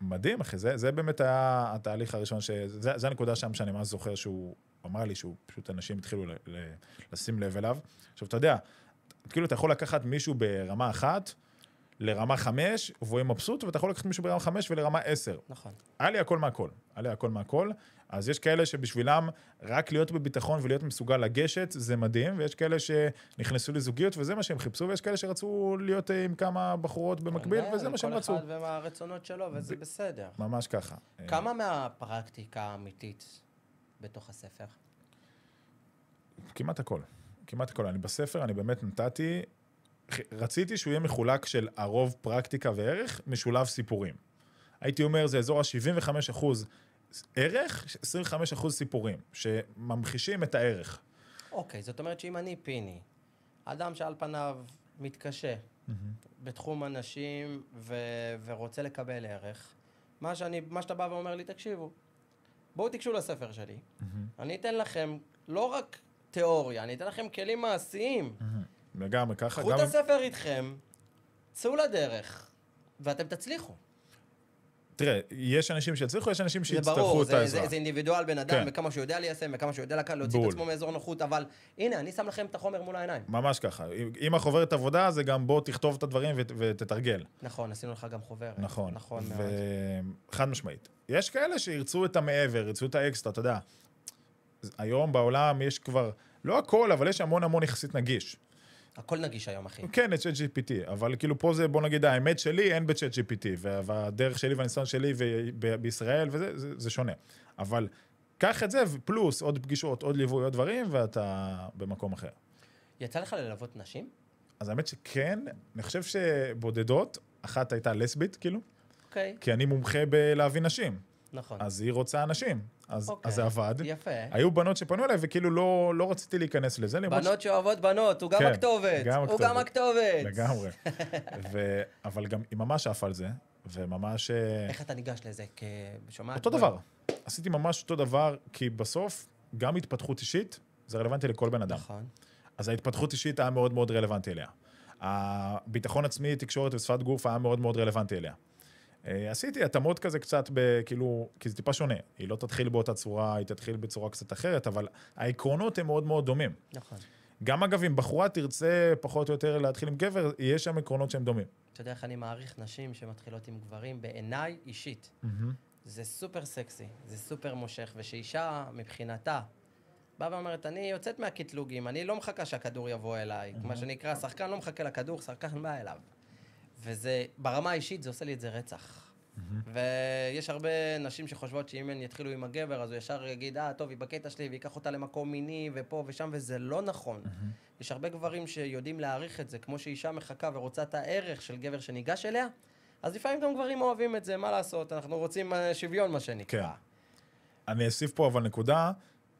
מדהים, אחי, זה באמת היה התהליך הראשון, זה הנקודה שם שאני ממש זוכר שהוא אמר לי, שהוא פשוט אנשים התחילו לשים לב אליו. עכשיו, אתה יודע, כאילו אתה יכול לקחת מישהו ברמה 1, לרמה 5, והוא יהיה מבסוט, ואתה יכול לקחת מישהו ברמה 5 ולרמה 10. נכון. היה לי הכל מהכל. אז יש כאלה שבשבילם רק להיות בביטחון ולהיות מסוגל לגשת, זה מדהים, ויש כאלה שנכנסו לזוגיות, וזה מה שהם חיפשו, ויש כאלה שרצו להיות עם כמה בחורות במקביל, וזה מה שהם רצו. כל אחד והרצונות שלו, וזה בסדר. ממש ככה. כמה מהפרקטיקה האמיתית בתוך הספר? כמעט הכל. אני בספר, אני באמת רציתי שהוא יהיה מחולק של הרוב פרקטיקה וערך, משולב סיפורים. הייתי אומר, זה אזור ה-75% ערך, 25% סיפורים, שממחישים את הערך. אוקיי, זאת אומרת שאם אני פיני, אדם שעל פניו מתקשה בתחום אנשים ורוצה לקבל ערך, מה שאתה בא ואומר לי, תקשיבו, בואו תקשו לספר שלי. אני אתן לכם לא רק תיאוריה, אני אתן לכם כלים מעשיים. לגמרי ככה. קחו את הספר איתכם, צאו לדרך, ואתם תצליחו. תראה, יש אנשים שיצליחו, יש אנשים שיצטרכו את העזרה. זה אינדיבידואל בן אדם, וכמה שהוא יודע ליישם, וכמה שהוא יודע להוציא את עצמו מאזור נוחות, אבל הנה, אני שם לכם את החומר מול העיניים. ממש ככה. אם החוברת עבודה, זה גם בוא תכתוב את הדברים ותתרגל. נכון, עשינו לך גם חוברת. נכון. נכון מאוד. חד משמעית. יש כאלה שירצו את המעבר, ירצו את האקסטרה, אתה יודע. היום בעולם יש כבר, לא הכל, אבל יש המון יחסית נגיש. הכל נגיש היום, אחי. כן, את ChatGPT, אבל כאילו פה זה, בוא נגיד, האמת שלי אין ב-ChatGPT, והדרך שלי והניסיון שלי בישראל, וזה שונה. אבל קח את זה, פלוס עוד פגישות, עוד ליווי, עוד דברים, ואתה במקום אחר. יצא לך ללוות נשים? אז האמת שכן, אני חושב שבודדות, אחת הייתה לסבית, כאילו, אוקיי. כי אני מומחה בלהביא נשים. נכון. אז היא רוצה אנשים, אז זה עבד. יפה. היו בנות שפנו אליי, וכאילו לא רציתי להיכנס לזה. בנות שאוהבות בנות, הוא גם הכתובת. הוא גם הכתובת. לגמרי. אבל גם היא ממש עפה על זה, וממש... איך אתה ניגש לזה? אותו דבר. עשיתי ממש אותו דבר, כי בסוף, גם התפתחות אישית, זה רלוונטי לכל בן אדם. נכון. אז ההתפתחות אישית היה מאוד מאוד רלוונטי אליה. הביטחון עצמי, תקשורת ושפת גוף היה מאוד מאוד רלוונטי אליה. עשיתי התאמות כזה קצת כאילו, כי זה טיפה שונה. היא לא תתחיל באותה צורה, היא תתחיל בצורה קצת אחרת, אבל העקרונות הם מאוד מאוד דומים. נכון. גם אגב, אם בחורה תרצה פחות או יותר להתחיל עם גבר, יש שם עקרונות שהם דומים. אתה יודע איך אני מעריך נשים שמתחילות עם גברים? בעיניי אישית. זה סופר סקסי, זה סופר מושך, ושאישה מבחינתה באה ואומרת, אני יוצאת מהקטלוגים, אני לא מחכה שהכדור יבוא אליי. מה שנקרא, שחקן לא מחכה לכדור, שחקן בא אליו. וזה, ברמה האישית, זה עושה לי את זה רצח. ויש הרבה נשים שחושבות שאם הן יתחילו עם הגבר, אז הוא ישר יגיד, טוב, היא בקטע שלי, ויקח אותה למקום מיני, ופה ושם, וזה לא נכון. יש הרבה גברים שיודעים להעריך את זה, כמו שאישה מחכה ורוצה את הערך של גבר שניגש אליה, אז לפעמים גם גברים אוהבים את זה, מה לעשות? אנחנו רוצים שוויון, מה שנקרא. כן. אני אוסיף פה אבל נקודה,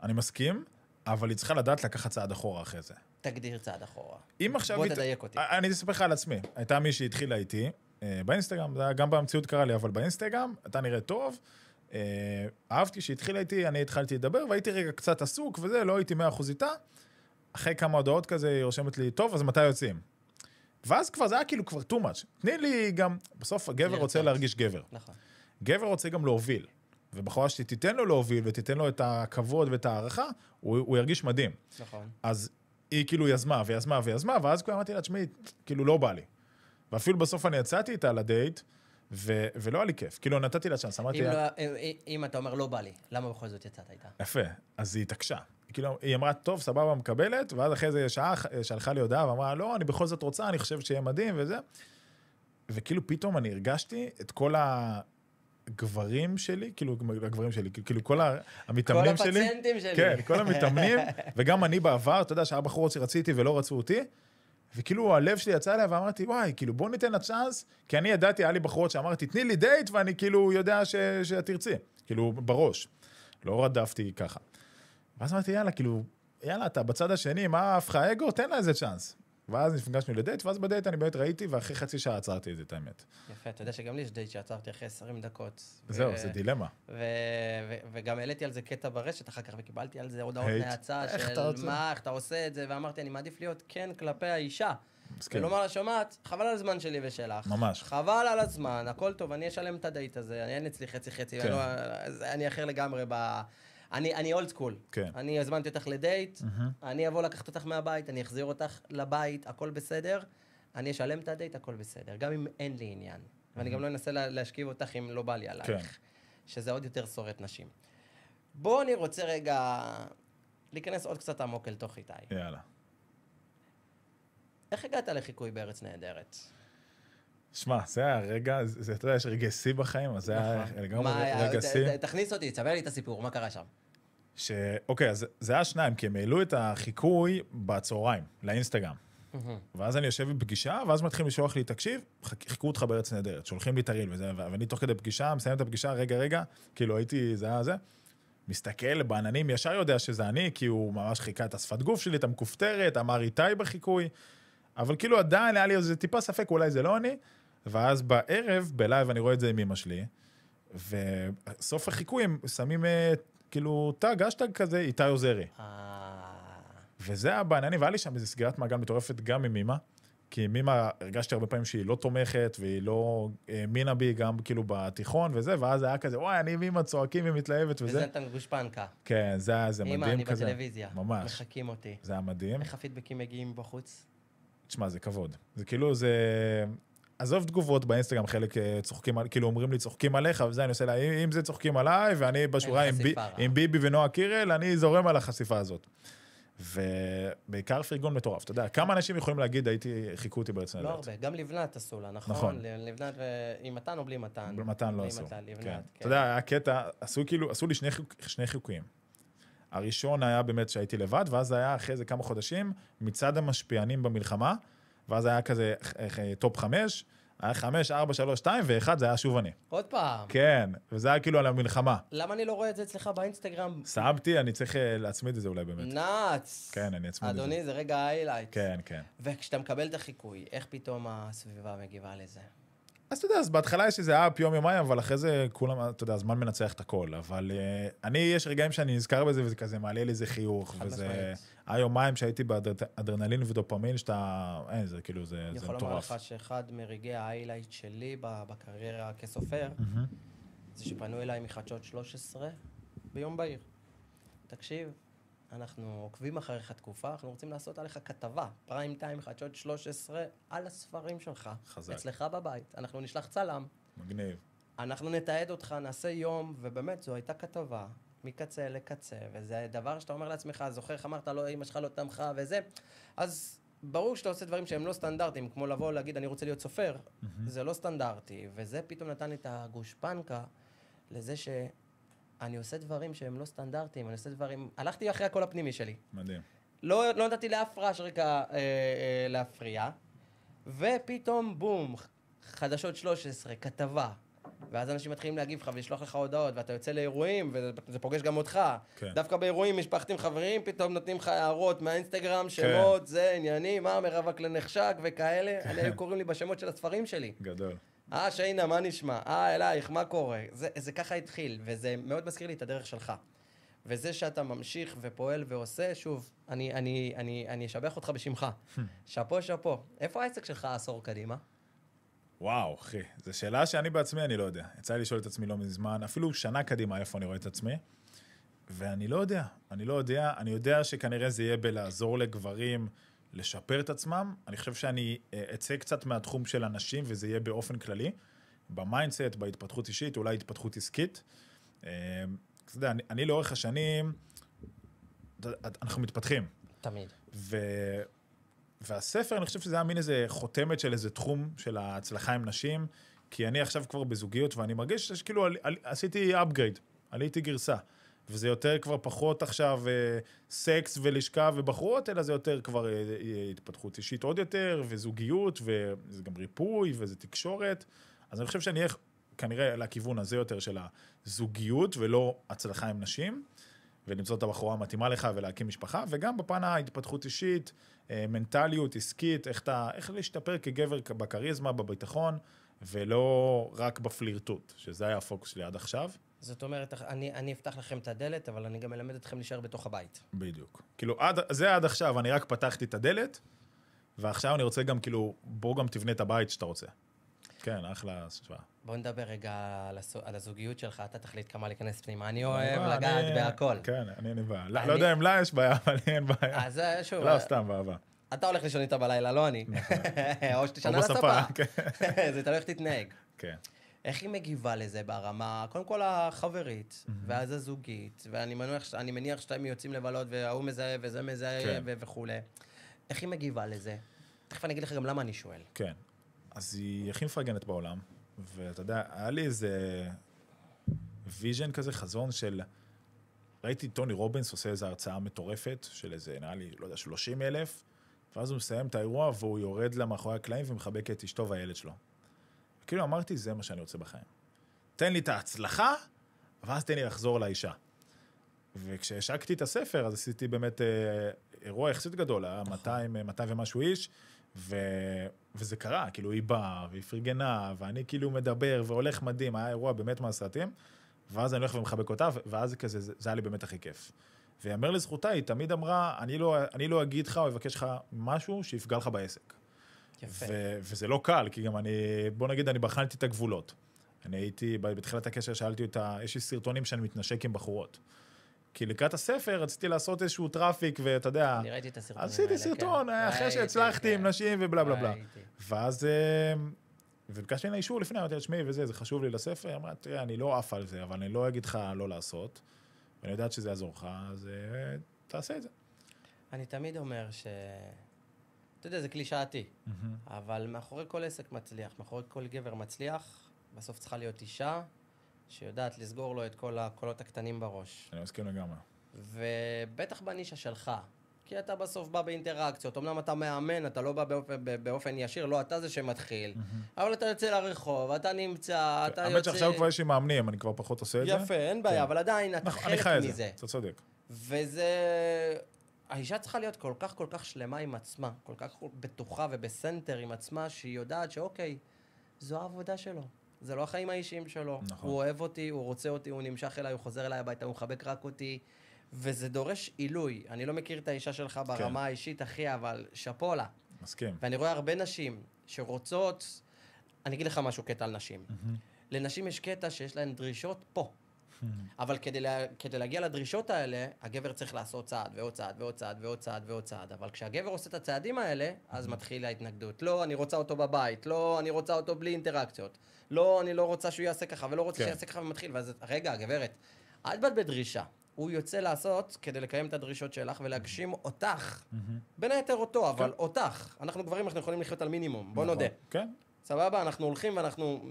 אני מסכים, אבל היא צריכה לדעת לקחת צעד אחורה אחרי זה. תגדיר צעד אחורה. בוא תדייק אותי. אני אספר לך על עצמי. הייתה מי שהתחילה איתי, באינסטגרם, גם במציאות קרה לי, אבל באינסטגרם, אתה נראה טוב, אהבתי שהתחילה איתי, אני התחלתי לדבר, והייתי רגע קצת עסוק וזה, לא הייתי 100% איתה, אחרי כמה הודעות כזה, היא רושמת לי, טוב, אז מתי יוצאים? ואז כבר זה היה כאילו כבר too much. תני לי גם, בסוף הגבר רוצה להרגיש גבר. נכון. גבר רוצה גם להוביל. ובחורה שתיתן לו להוביל ותיתן לו את הכבוד ואת הערכה, הוא ירגיש מדהים. נכון. אז היא כאילו יזמה ויזמה ויזמה, ואז כאילו אמרתי לה, תשמעי, כאילו לא בא לי. ואפילו בסוף אני יצאתי איתה לדייט, ולא היה לי כיף. כאילו נתתי לה צ'אנס, אמרתי לה... אם אתה אומר לא בא לי, למה בכל זאת יצאת איתה? יפה, אז היא התעקשה. כאילו, היא אמרה, טוב, סבבה, מקבלת, ואז אחרי זה שעה שלחה לי הודעה, ואמרה, לא, אני בכל זאת רוצה, אני חושב שיהיה מדהים וזה. וכאילו פתאום אני הרגשתי את כל הגברים שלי, כאילו כל המתאמנים שלי. כל הפציינטים שלי. כן, כל המתאמנים, וגם אני בעבר, אתה יודע, שהיה בחורות שרציתי ולא רצו אותי, וכאילו הלב שלי יצא אליה ואמרתי, וואי, כאילו בוא ניתן לה צ'אנס, כי אני ידעתי, היה לי בחורות שאמרתי, תני לי דייט, ואני כאילו יודע שתרצי, כאילו בראש. לא רדפתי ככה. ואז אמרתי, יאללה, כאילו, יאללה, אתה בצד השני, מה הפך האגו? תן לה איזה צ'אנס. ואז נפגשנו לדייט, ואז בדייט אני באמת ראיתי, ואחרי חצי שעה עצרתי את זה, את האמת. יפה, אתה יודע שגם לי יש דייט שעצרתי אחרי 20 דקות. זהו, זה דילמה. וגם העליתי על זה קטע ברשת אחר כך, וקיבלתי על זה הודעות נאצה של מה, איך אתה עושה את זה, ואמרתי, אני מעדיף להיות כן כלפי האישה. ולומר לה, שומעת, חבל על הזמן שלי ושלך. ממש. חבל על הזמן, הכל טוב, אני אשלם את הדייט הזה, אני אין אצלי חצי, אני אחר לגמרי אני אולד סקול. כן. אני הזמנתי אותך לדייט, אני אבוא לקחת אותך מהבית, אני אחזיר אותך לבית, הכל בסדר, אני אשלם את הדייט, הכל בסדר, גם אם אין לי עניין. ואני גם לא אנסה להשכיב אותך אם לא בא לי עלייך. כן. שזה עוד יותר שורת נשים. בוא אני רוצה רגע להיכנס עוד קצת עמוק אל תוך איתי. יאללה. איך הגעת לחיקוי בארץ נהדרת? שמע, זה היה רגע, אתה יודע, יש רגע שיא בחיים, אז זה היה לגמרי רגע שיא. תכניס אותי, תספר לי את הסיפור, מה קרה שם? אוקיי, אז זה היה שניים, כי הם העלו את החיקוי בצהריים, לאינסטגרם. ואז אני יושב בפגישה, ואז מתחילים לשלוח לי, תקשיב, חיכו אותך בארץ נהדרת, שולחים לי את הריל וזה, ואני תוך כדי פגישה, מסיים את הפגישה, רגע, כאילו הייתי, זה היה זה, מסתכל בעננים, ישר יודע שזה אני, כי הוא ממש חיכה את השפת גוף שלי, את המכופתרת, אמר איתי בחיקוי, אבל כאילו עדיין היה לי איזה טיפה ספק, אולי זה לא אני, ואז בערב, בלייב אני רואה את זה עם אמא שלי, וסוף החיקוי הם שמים כאילו טאג, אשטאג כזה, איתי עוזרי. וזה היה בעניינים, והיה לי שם איזו סגירת מעגל מטורפת גם עם אמא, כי עם אמא הרגשתי הרבה פעמים שהיא לא תומכת, והיא לא האמינה בי גם כאילו בתיכון וזה, ואז היה כזה, וואי, אני עם אמא צועקים ומתלהבת וזה. וזה נתן גושפנקה. כן, זה היה מדהים כזה. אמא, אני בטלוויזיה. ממש. מחכים אותי. זה היה מדהים. איך הפידבקים מגיעים בחוץ? תשמע, זה כבוד. זה כאילו, זה... עזוב תגובות באינסטגרם, חלק צוחקים, כאילו אומרים לי צוחקים עליך, וזה אני עושה לה, אם זה צוחקים עליי, ואני בשורה עם ביבי ונועה קירל, אני זורם על החשיפה הזאת. ובעיקר פרגון מטורף, אתה יודע, כמה אנשים יכולים להגיד, חיכו אותי בארץ נהדרת. לא הרבה, גם לבנת עשו לה, נכון? לבנת עם מתן או בלי מתן? בלי מתן לא עשו. כן. אתה יודע, היה קטע, עשו לי שני חיקויים. הראשון היה באמת שהייתי לבד, ואז היה אחרי זה כמה חודשים, מצד המשפיענים במלחמה, ואז היה כזה טופ 5, היה 5, 4, 3, 2, ואחד זה היה שוב אני. עוד פעם. כן, וזה היה כאילו על המלחמה. למה אני לא רואה את זה אצלך באינסטגרם? שמתי, אני צריך להצמיד את זה אולי באמת. נאץ. כן, אני אצמיד את זה. אדוני, זה רגע היילייט. כן, כן. וכשאתה מקבל את החיקוי, איך פתאום הסביבה מגיבה לזה? אז אתה יודע, אז בהתחלה יש איזה אפ יום-יומיים, אבל אחרי זה כולם, אתה יודע, הזמן מנצח את הכל. אבל יש רגעים שאני נזכר בזה, וזה כזה מעלה לי איזה חיוך, וזה... היומיים שהייתי באדרנלין ודופמין, שאתה... אין, זה כאילו, זה מטורף. אני יכול לומר לך שאחד מרגעי ההיילייט שלי בקריירה כסופר, זה שפנו אליי מחדשות 13 ביום בהיר. תקשיב, אנחנו עוקבים אחריך תקופה, אנחנו רוצים לעשות עליך כתבה, פריים טיים, חדשות 13, על הספרים שלך. חזק. אצלך בבית. אנחנו נשלח צלם. מגניב. אנחנו נתעד אותך, נעשה יום, ובאמת זו הייתה כתבה, מקצה לקצה, וזה דבר שאתה אומר לעצמך, זוכר איך אמרת, לא, אמא שלך לא תמכה וזה, אז ברור שאתה עושה דברים שהם לא סטנדרטיים, כמו לבוא להגיד, אני רוצה להיות סופר, זה לא סטנדרטי, וזה פתאום נתן לי את הגושפנקה לזה שאני עושה דברים שהם לא סטנדרטיים, אני עושה דברים, הלכתי אחרי הקול הפנימי שלי. מדהים. לא נתתי לאף רעש רקע להפריע, ופתאום בום, חדשות 13, כתבה, ואז אנשים מתחילים להגיב לך ולשלוח לך הודעות, ואתה יוצא לאירועים, וזה פוגש גם אותך. כן. דווקא באירועים משפחתיים חברים, פתאום נותנים לך הערות מהאינסטגרם, שמות, זה עניינים, מרווק לנחשק וכאלה. אני היו קוראים לי בשמות של הספרים שלי. גדול. שיינה, מה נשמע? אלייך, מה קורה? זה ככה התחיל, וזה מאוד מזכיר לי את הדרך שלך. וזה שאתה ממשיך ופועל ועושה, שוב, אני אשבח אותך בשמך. שפו. איפה העסק שלך עשור קדימה? וואו, אחי, זו שאלה שאני בעצמי, אני לא יודע. יצא לי לשאול את עצמי לא מזמן, אפילו שנה קדימה איפה אני רואה את עצמי. ואני לא יודע, אני יודע שכנראה זה יהיה בלעזור לגברים לשפר את עצמם. אני חושב שאני אצא קצת מהתחום של אנשים, וזה יהיה באופן כללי, במיינדסט, בהתפתחות אישית, אולי התפתחות עסקית. אתה יודע, אני לאורך השנים, אנחנו מתפתחים. תמיד. והספר, אני חושב שזה היה מין איזה חותמת של איזה תחום של ההצלחה עם נשים, כי אני עכשיו כבר בזוגיות, ואני מרגיש שכאילו עשיתי upgrade, עליתי גרסה. וזה יותר כבר פחות עכשיו סקס ולשכה ובחורות, אלא זה יותר כבר התפתחות אישית עוד יותר, וזוגיות, וזה גם ריפוי, וזה תקשורת. אז אני חושב שאני אהיה כנראה לכיוון הזה יותר של הזוגיות, ולא הצלחה עם נשים, ולמצוא את הבחורה המתאימה לך ולהקים משפחה, וגם בפן ההתפתחות אישית, מנטליות, עסקית, איך להשתפר כגבר בקריזמה, בביטחון, ולא רק בפלירטוט, שזה היה הפוקוס שלי עד עכשיו. זאת אומרת, אני אפתח לכם את הדלת, אבל אני גם אלמד אתכם להישאר בתוך הבית. בדיוק. כאילו, זה עד עכשיו, אני רק פתחתי את הדלת, ועכשיו אני רוצה גם, כאילו, בוא גם תבנה את הבית שאתה רוצה. כן, אחלה השוואה. בוא נדבר רגע על הזוגיות שלך, אתה תחליט כמה להיכנס פנימה. אני אוהב לגעת בהכל. כן, אין לי בעיה. לא יודע אם לה יש בעיה, אבל לי אין בעיה. אז שוב... לא, סתם, באהבה. אתה הולך לישון איתה בלילה, לא אני. או שתשנה לספה. זה תלוי איך תתנהג. כן. איך היא מגיבה לזה ברמה, קודם כל החברית, ואז הזוגית, ואני מניח שאתם יוצאים לבלות, והוא מזהה, וזה מזהה, וכו'. איך היא מגיבה לזה? תכף אני אגיד לך גם למה אני שואל. כן. אז היא הכי מפרגנת בעולם, ואתה יודע, היה לי איזה ויז'ן כזה, חזון של... ראיתי טוני רובינס עושה איזו הרצאה מטורפת, של איזה, נראה לי, לא יודע, 30,000, ואז הוא מסיים את האירוע, והוא יורד לה מאחורי הקלעים, ומחבק את אשתו והילד שלו. כאילו אמרתי, זה מה שאני רוצה בחיים. תן לי את ההצלחה, ואז תן לי לחזור לאישה. וכשהשקתי את הספר, אז עשיתי באמת אירוע יחסית גדול, היה 200 ומשהו איש, וזה קרה, כאילו היא באה, והיא פרגנה, ואני כאילו מדבר, והולך מדהים, היה אירוע באמת מהסרטים, ואז אני הולך ומחבק אותה, ואז כזה, זה היה לי באמת הכי כיף. ויאמר לזכותה, היא תמיד אמרה, אני לא אגיד לך או אבקש לך משהו שיפגע לך בעסק. יפה. וזה לא קל, כי גם בוא נגיד, אני בחנתי את הגבולות. אני הייתי, בתחילת הקשר שאלתי אותה, יש לי סרטונים שאני מתנשק עם בחורות. כי לקראת הספר רציתי לעשות איזשהו טראפיק, ואתה יודע... אני ראיתי את הסרטונים האלה, עשיתי סרטון, אחרי שהצלחתי עם נשים ובלה בלה בלה. ואז, וביקשתי לה אישור לפני, אמרתי, תשמעי וזה, זה חשוב לי לספר, אמרה, תראה, אני לא עף על זה, אבל אני לא אגיד לך לא לעשות, ואני יודעת שזה יעזור לך, אז תעשה את זה. אני תמיד אומר אתה יודע, זה קלישאתי, אבל מאחורי כל עסק מצליח, מאחורי כל גבר מצליח, בסוף צריכה להיות אישה שיודעת לסגור לו את כל הקולות הקטנים בראש. אני מסכים לגמרי. ובטח בנישה שלך, כי אתה בסוף בא באינטראקציות, אמנם אתה מאמן, אתה לא בא באופן ישיר, לא אתה זה שמתחיל, אבל אתה יוצא לרחוב, אתה נמצא, אתה יוצא... האמת שעכשיו כבר יש לי מאמנים, אני כבר פחות עושה את זה. יפה, אין בעיה, אבל עדיין אתה חלק מזה. אתה צודק. וזה... האישה צריכה להיות כל כך שלמה עם עצמה, כל כך בטוחה ובסנטר עם עצמה, שהיא יודעת שאוקיי, זו העבודה שלו. זה לא החיים האישיים שלו. נכון. הוא אוהב אותי, הוא רוצה אותי, הוא נמשך אליי, הוא חוזר אליי הביתה, הוא מחבק רק אותי, וזה דורש עילוי. אני לא מכיר את האישה שלך ברמה האישית, אחי, אבל שפולה. מסכים. ואני רואה הרבה נשים שרוצות... אני אגיד לך משהו קטע על נשים. לנשים יש קטע שיש להן דרישות פה. אבל כדי להגיע לדרישות האלה, הגבר צריך לעשות צעד ועוד צעד ועוד צעד ועוד צעד ועוד צעד. אבל כשהגבר עושה את הצעדים האלה, אז מתחילה ההתנגדות. לא, אני רוצה אותו בבית. לא, אני רוצה אותו בלי אינטראקציות. לא, אני לא רוצה שהוא יעשה ככה, ולא רוצה שיעשה ככה ומתחיל. ואז, רגע, גברת, אל באת בדרישה. הוא יוצא לעשות כדי לקיים את הדרישות שלך ולהגשים אותך. בין היתר אותו, אבל אותך. אנחנו גברים, אנחנו יכולים לחיות על מינימום. בוא נודה. כן. סבבה, אנחנו הולכים ואנחנו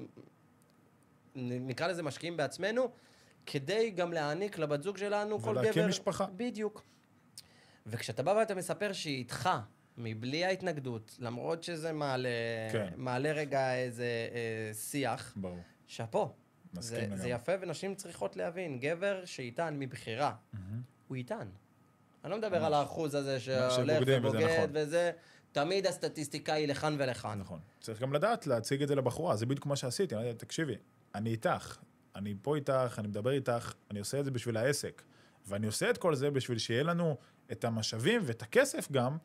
נקרא לזה משקיעים בעצמנו, כדי גם להעניק לבת זוג שלנו כל גבר... ולהקים משפחה. בדיוק. וכשאתה בא ואתה מספר שהיא איתך, מבלי ההתנגדות, למרות שזה מעלה רגע איזה שיח, ברור. שפו. מסכים זה יפה, ונשים צריכות להבין, גבר שאיתן מבחירה, הוא איתן. אני לא מדבר על האחוז הזה שהולך ובוגד וזה, תמיד הסטטיסטיקה היא לכאן ולכאן. נכון. צריך גם לדעת להציג את זה לבחורה, זה בדיוק מה שעשיתי, תקשיבי, אני איתך. אני פה איתך, אני מדבר איתך, אני עושה את זה בשביל העסק. ואני עושה את כל זה בשביל שיהיה לנו את המשאבים ואת הכסף גם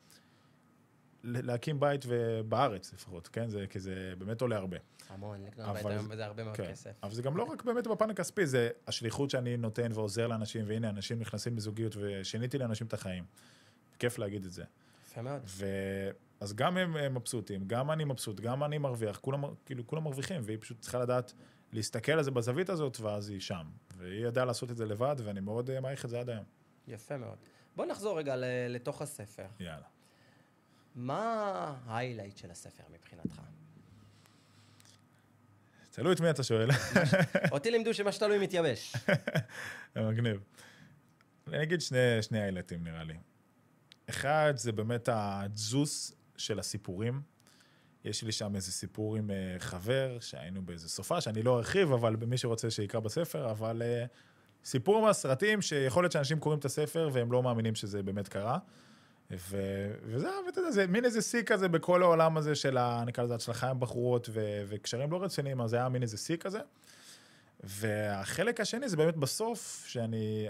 להקים בית בארץ לפחות, כן? כי זה באמת עולה הרבה. המון, לקנות בית היום וזה הרבה מאוד כסף. אבל זה גם לא רק באמת בפן הכספי, זה השליחות שאני נותן ועוזר לאנשים, והנה, אנשים נכנסים בזוגיות, ושיניתי לאנשים את החיים. כיף להגיד את זה. יפה מאוד. אז גם הם מבסוטים, גם אני מבסוט, גם אני מרוויח, כולם מרוויחים, והיא פשוט צריכה לדעת להסתכל על זה בזווית הזאת, ואז היא שם. והיא ידעה לעשות את זה לבד, ואני מאוד מעריך את זה עד היום. יפה מאוד. בוא נחזור רגע לתוך הספר. יאללה. מה ההיילייט של הספר מבחינתך? תלוי את מי אתה שואל. אותי לימדו שמה שתלוי מתייבש. מגניב. אני אגיד שני היילייטים נראה לי. אחד, זה באמת הג'וס של הסיפורים. יש לי שם איזה סיפור עם חבר, שהיינו באיזה סופה, שאני לא ארחיב, אבל במי שרוצה שיקרא בספר, אבל סיפור מהסרטים שיכול להיות שאנשים קוראים את הספר, והם לא מאמינים שזה באמת קרה. וזה, זה מין איזה שיא כזה בכל העולם הזה של נקרא לזה הצלחה עם בחורות וקשרים לא רציניים, אז זה היה מין איזה שיא כזה. והחלק השני זה באמת בסוף, שאני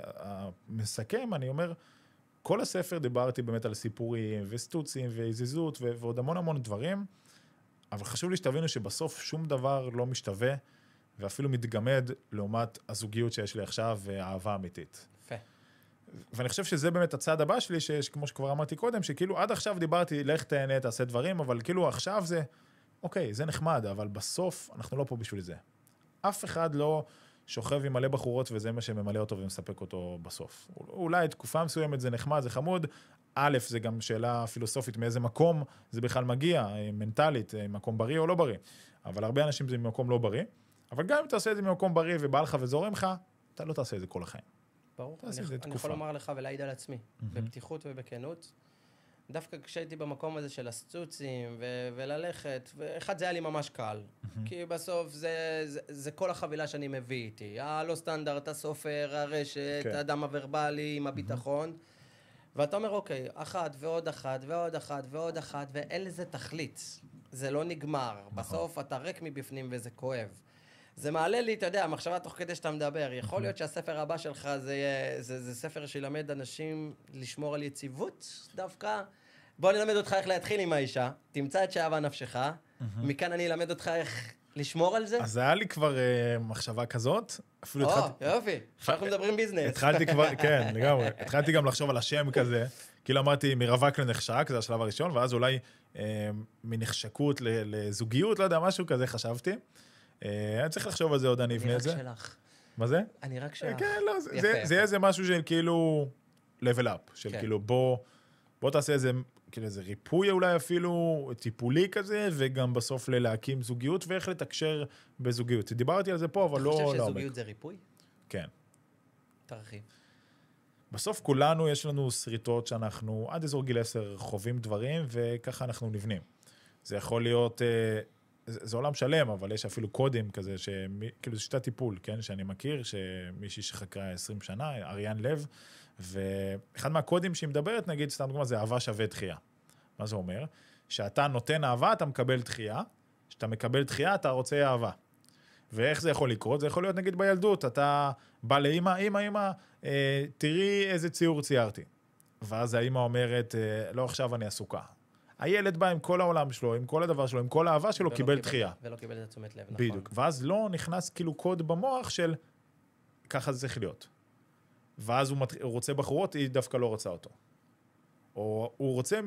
מסכם, אני אומר, כל הספר דיברתי באמת על סיפורים וסטוצים והזיזות ועוד המון דברים, אבל חשוב לי שתבינו שבסוף שום דבר לא משתווה, ואפילו מתגמד לעומת הזוגיות שיש לי עכשיו והאהבה אמיתית. יפה. ואני חושב שזה באמת הצעד הבא שלי, שכמו שכבר אמרתי קודם, שכאילו עד עכשיו דיברתי, לך תהנה, תעשה דברים, אבל כאילו עכשיו זה, אוקיי, זה נחמד, אבל בסוף אנחנו לא פה בשביל זה. אף אחד לא שוכב עם מלא בחורות, וזה מה שממלא אותו ומספק אותו בסוף. אולי תקופה מסוימת זה נחמד, זה חמוד. א', זה גם שאלה פילוסופית מאיזה מקום זה בכלל מגיע, מנטלית, מקום בריא או לא בריא. אבל הרבה אנשים זה ממקום לא בריא. אבל גם אם תעשה את זה ממקום בריא ובא לך וזורם לך, אתה לא תעשה את זה כל החיים. ברור. אני יכול לומר לך ולהעיד על עצמי, בפתיחות ובכנות. דווקא כשהייתי במקום הזה של הסטוצים וללכת, ואחד זה היה לי ממש קל. כי בסוף זה כל החבילה שאני מביא איתי. הלא סטנדרט, הסופר, הרשת, האדם הוורבלי עם הביטחון. ואתה אומר, אוקיי, אחת ועוד אחת ועוד אחת ועוד אחת, ואין לזה תכלית. זה לא נגמר. בסוף אתה ריק מבפנים וזה כואב. זה מעלה לי, אתה יודע, המחשבה תוך כדי שאתה מדבר. יכול להיות שהספר הבא שלך זה ספר שילמד אנשים לשמור על יציבות דווקא. בוא נלמד אותך איך להתחיל עם האישה, תמצא את שאהבה נפשך, מכאן אני אלמד אותך איך לשמור על זה. אז היה לי כבר מחשבה כזאת. יופי, אנחנו מדברים ביזנס. התחלתי כבר, כן, לגמרי. התחלתי גם לחשוב על השם כזה, כאילו אמרתי מרווק לנחשק, זה השלב הראשון, ואז אולי מנחשקות לזוגיות, לא יודע, משהו כזה חשבתי. אני צריך לחשוב על זה עוד, אני אבנה את זה. אני רק שלך. מה זה? אני רק שלך. כן, לא, זה יהיה איזה משהו של כאילו level up, של כאילו בוא תעשה איזה, כאילו איזה ריפוי אולי אפילו, טיפולי כזה, וגם בסוף להקים זוגיות, ואיך לתקשר בזוגיות. דיברתי על זה פה, אבל לא... אתה חושב שזוגיות זה ריפוי? כן. תרחיב. בסוף כולנו, יש לנו שריטות שאנחנו עד אזור גיל 10 חווים דברים, וככה אנחנו נבנים. זה יכול להיות... זה עולם שלם, אבל יש אפילו קודים כזה, כאילו זה שיטת טיפול, כן, שאני מכיר, שמישהי שחקרה 20 שנה, אריאן לב, ואחד מהקודים שהיא מדברת, נגיד, סתם דוגמה, זה אהבה שווה דחייה. מה זה אומר? שאתה נותן אהבה, אתה מקבל דחייה, שאתה מקבל דחייה, אתה רוצה אהבה. ואיך זה יכול לקרות? זה יכול להיות, נגיד, בילדות, אתה בא לאמא, אמא, תראי איזה ציור ציירתי. ואז האמא אומרת, לא, עכשיו אני עסוקה. הילד בא עם כל העולם שלו, עם כל הדבר שלו, עם כל האהבה שלו, קיבל דחייה. ולא קיבל את תשומת לב, נכון. בדיוק. ואז לא נכנס כאילו קוד במוח של ככה זה צריך להיות. ואז הוא רוצה בחורות, היא דווקא לא רוצה אותו. או הוא רוצה,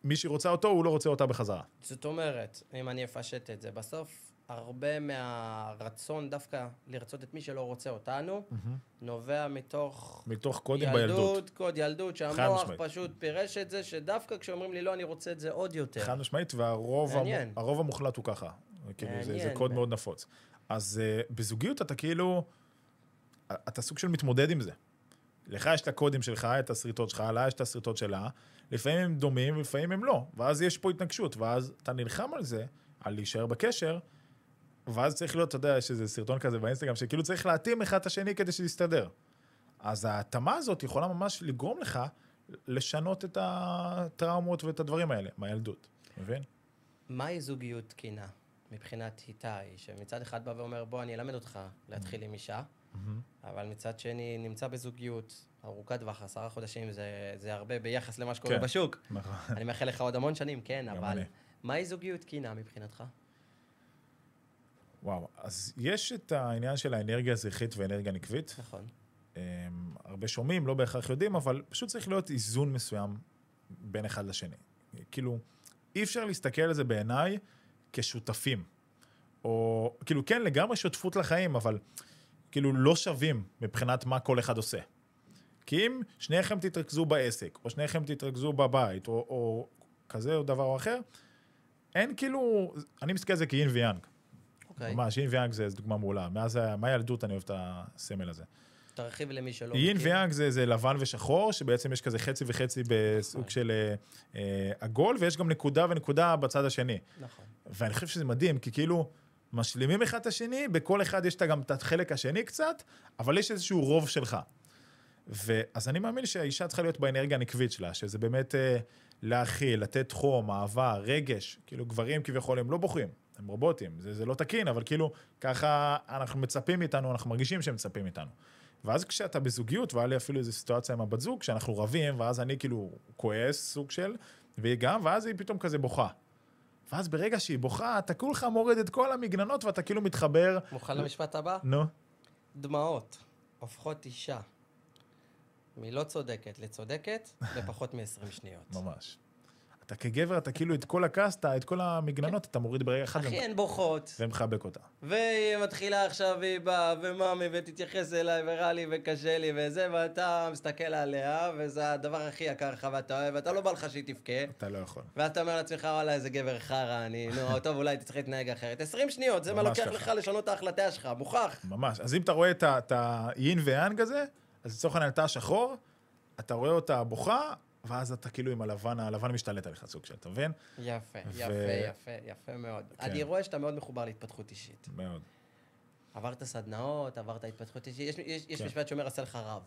מי שרוצה אותו, הוא לא רוצה אותה בחזרה. זאת אומרת, אם אני אפשט את זה, בסוף הרבה מהרצון דווקא לרצות את מי שלא רוצה אותנו, נובע מתוך קודים בילדות. קוד ילדות, שהמוח פשוט פירש את זה, שדווקא כשאומרים לי לא, אני רוצה את זה עוד יותר. חד משמעית, והרוב המוחלט הוא ככה. זה קוד מאוד נפוץ. אז בזוגיות אתה כאילו, אתה סוג של מתמודד עם זה. לך יש את הקודים שלך, את הסריטות שלך, לה יש את הסריטות שלה, לפעמים הם דומים, לפעמים הם לא. ואז יש פה התנגשות, ואז אתה נלחם על זה, על להישאר בקשר, ואז צריך להיות, אתה יודע, יש איזה סרטון כזה באינסטגרם, שכאילו צריך להתאים אחד את השני כדי שיסתדר. אז ההתאמה הזאת יכולה ממש לגרום לך לשנות את הטראומות ואת הדברים האלה, מהילדות. מבין? מהי זוגיות תקינה מבחינת איתי, שמצד אחד בא ואומר, בוא, אני אלמד אותך להתחיל עם אישה, אבל מצד שני, נמצא בזוגיות, ארוכת טווח, 10 חודשים, זה הרבה ביחס למה שקורה כן. בשוק. נכון. אני מאחל לך עוד המון שנים, כן, גם אבל אני. מהי זוגיות תקינה מבחינתך? וואו, אז יש את העניין של האנרגיה הזכרית ואנרגיה נקבית. נכון. הרבה שומעים, לא בהכרח יודעים, אבל פשוט צריך להיות איזון מסוים בין אחד לשני. כאילו, אי אפשר להסתכל על זה בעיניי כשותפים. או, כאילו, כן, לגמרי שותפות לחיים, אבל כאילו לא שווים מבחינת מה כל אחד עושה. כי אם שניכם תתרכזו בעסק, או שניכם תתרכזו בבית, או כזה או דבר או אחר, אין כאילו, אני מסתכל על זה כאין ויאנג. אוקיי. ממש, אין ויאנג זה דוגמה מעולה. מאז מהילדות אני אוהב את הסמל הזה. תרחיב למי שלא אין ויאנג זה לבן ושחור, שבעצם יש כזה חצי וחצי בסוג נכון. של עגול, ויש גם נקודה ונקודה בצד השני. נכון. ואני חושב שזה מדהים, כי כאילו משלימים אחד את השני, בכל אחד יש גם את החלק השני קצת, אבל יש איזשהו רוב שלך. אז אני מאמין שהאישה צריכה להיות באנרגיה הנקבית שלה, שזה באמת להכיל, לתת חום, אהבה, רגש. כאילו גברים כביכול הם לא בוחרים, הם רובוטים, זה לא תקין, אבל כאילו ככה אנחנו מצפים איתנו, אנחנו מרגישים שהם מצפים איתנו. ואז כשאתה בזוגיות, והיה לי אפילו איזו סיטואציה עם הבת זוג, שאנחנו רבים, ואז אני כאילו כועס סוג של, והיא גם, ואז היא פתאום כזה בוכה. ואז ברגע שהיא בוכה, אתה כולך מורד את כל המגננות, ואתה כאילו מתחבר. מוכן למשפט הבא? נו. דמעות הופכות אישה מלא צודקת לצודקת בפחות מ-20 שניות. ממש. אתה כגבר, אתה כאילו את כל הכעס, את כל המגננות, אתה מוריד ברגע אחד. אחי, הן בוכות. ומחבק אותה. והיא מתחילה עכשיו, והיא באה, ומאמי, ותתייחס אליי, ורע לי, וקשה לי, וזה, ואתה מסתכל עליה, וזה הדבר הכי יקר לך, ואתה אוהב, ואתה לא בא לך שהיא תבכה. אתה לא יכול. ואז אתה אומר לעצמך, וואלה, איזה גבר חרא, טוב, אולי תצטרך להתנהג אחרת. 20 שניות, זה מה ממש לוקח ככה. לך לשנות את ההחלטה שלך, מוכח. ממש. אז אם אתה רואה את היין ויאנג הזה, אז לצורך העניין אתה השחור, אתה רואה אותה בוכה, ואז אתה כאילו עם הלבן משתלט עליך סוג של, אתה מבין? יפה, יפה מאוד. כן. אני רואה שאתה מאוד מחובר להתפתחות אישית. מאוד. עברת סדנאות, עברת התפתחות אישית, יש כן. משפט שאומר, עשה לך רב.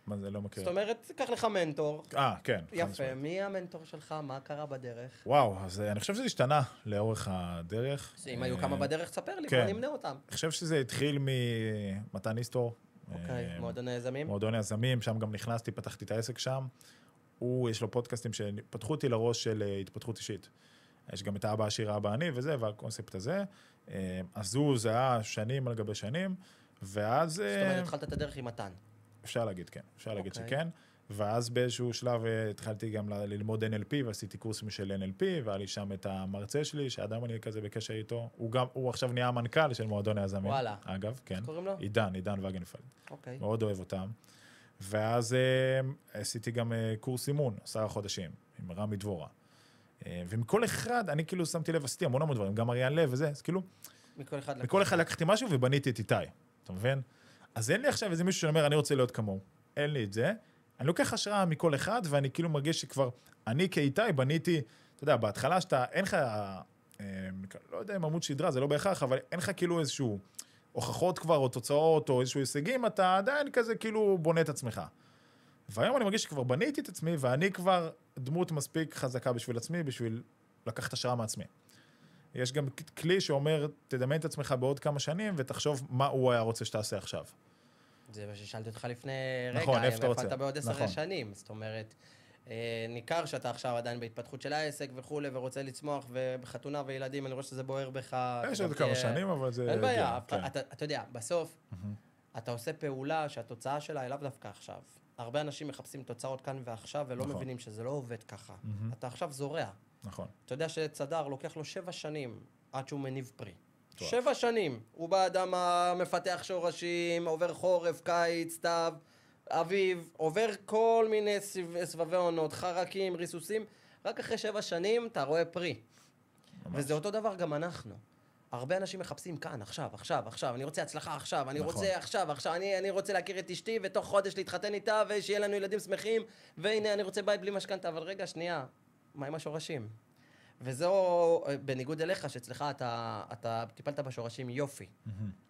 מה זה לא מכיר? זאת אומרת, קח לך מנטור. כן. חד יפה, משמעית. מי המנטור שלך? מה קרה בדרך? וואו, אז אני חושב שזה השתנה לאורך הדרך. אם היו כמה בדרך, תספר לי, כן. בוא נמנה אותם. אני חושב שזה התחיל ממתן איסטור. אוקיי, מועדון היזמים? מועדון היזמים, שם גם נכנסתי, פתחתי את העסק שם. יש לו פודקאסטים שפתחו אותי לראש של התפתחות אישית. יש גם את האבא עשיר, האבא עני וזה, והקונספט הזה. אז זה היה שנים על גבי שנים, ואז... זאת אומרת, התחלת את הדרך עם מתן. אפשר להגיד כן, אפשר להגיד אוקיי. שכן. ואז באיזשהו שלב התחלתי גם ללמוד NLP, ועשיתי קורסים של NLP, והיה לי שם את המרצה שלי, שעדיין אני כזה בקשר איתו. הוא עכשיו נהיה המנכ"ל של מועדון היזמים. וואלה. אגב, כן. איך קוראים לו? עידן וגנפלד. אוקיי. מאוד אוהב אותם. ואז עשיתי גם קורס אימון, 10 חודשים, עם רמי דבורה. ומכל אחד, אני כאילו שמתי לב, עשיתי המון דברים, גם אריאן לב וזה, אז כאילו, מכל אחד לקחתי משהו ובניתי את איתי, אתה מבין? אז אין לי עכשיו איזה מישהו שאומר, אני רוצה להיות כמוהו. אין לי את זה. אני לוקח השראה מכל אחד, ואני כאילו מרגיש שכבר, אני כאיתי בניתי, אתה יודע, בהתחלה שאתה, אין לך, לא יודע אם עמוד שדרה, זה לא בהכרח, אבל אין לך כאילו איזשהו הוכחות כבר, או תוצאות, או איזשהו הישגים, אתה עדיין כזה כאילו בונה את עצמך. והיום אני מרגיש שכבר בניתי את עצמי, ואני כבר דמות מספיק חזקה בשביל עצמי, בשביל לקחת השראה מעצמי. יש גם כלי שאומר, תדמיין את עצמך בעוד כמה שנים, ותחשוב מה הוא היה רוצה שתעשה עכשיו. זה מה ששאלתי אותך לפני נכון, רגע, איפה אתה רוצה? אתה בעוד 10 נכון. שנים. זאת אומרת, ניכר שאתה עכשיו עדיין בהתפתחות של העסק וכו', ורוצה לצמוח, ובחתונה וילדים, אני רואה שזה בוער בך. יש עוד כמה שנים, אבל זה... אין בעיה, כן. אתה יודע, בסוף, אתה עושה פעולה שהתוצאה שלה היא לאו דווקא עכשיו. הרבה אנשים מחפשים תוצאות כאן ועכשיו, ולא נכון. מבינים שזה לא עובד ככה. אתה עכשיו זורע. נכון. אתה יודע שצדר לוקח לו 7 שנים עד שהוא מניב פרי. טוב. 7 שנים. הוא באדם המפתח שורשים, עובר חורף, קיץ, סתיו, אביב, עובר כל מיני סבבי עונות, חרקים, ריסוסים. רק אחרי 7 שנים אתה רואה פרי. ממש. וזה אותו דבר גם אנחנו. הרבה אנשים מחפשים כאן, עכשיו, אני רוצה הצלחה עכשיו, אני נכון. רוצה עכשיו, אני רוצה להכיר את אשתי, ותוך חודש להתחתן איתה, ושיהיה לנו ילדים שמחים, והנה אני רוצה בית בלי משכנתה, אבל רגע, שנייה, מה עם השורשים? וזו, בניגוד אליך, שאצלך אתה טיפלת בשורשים יופי,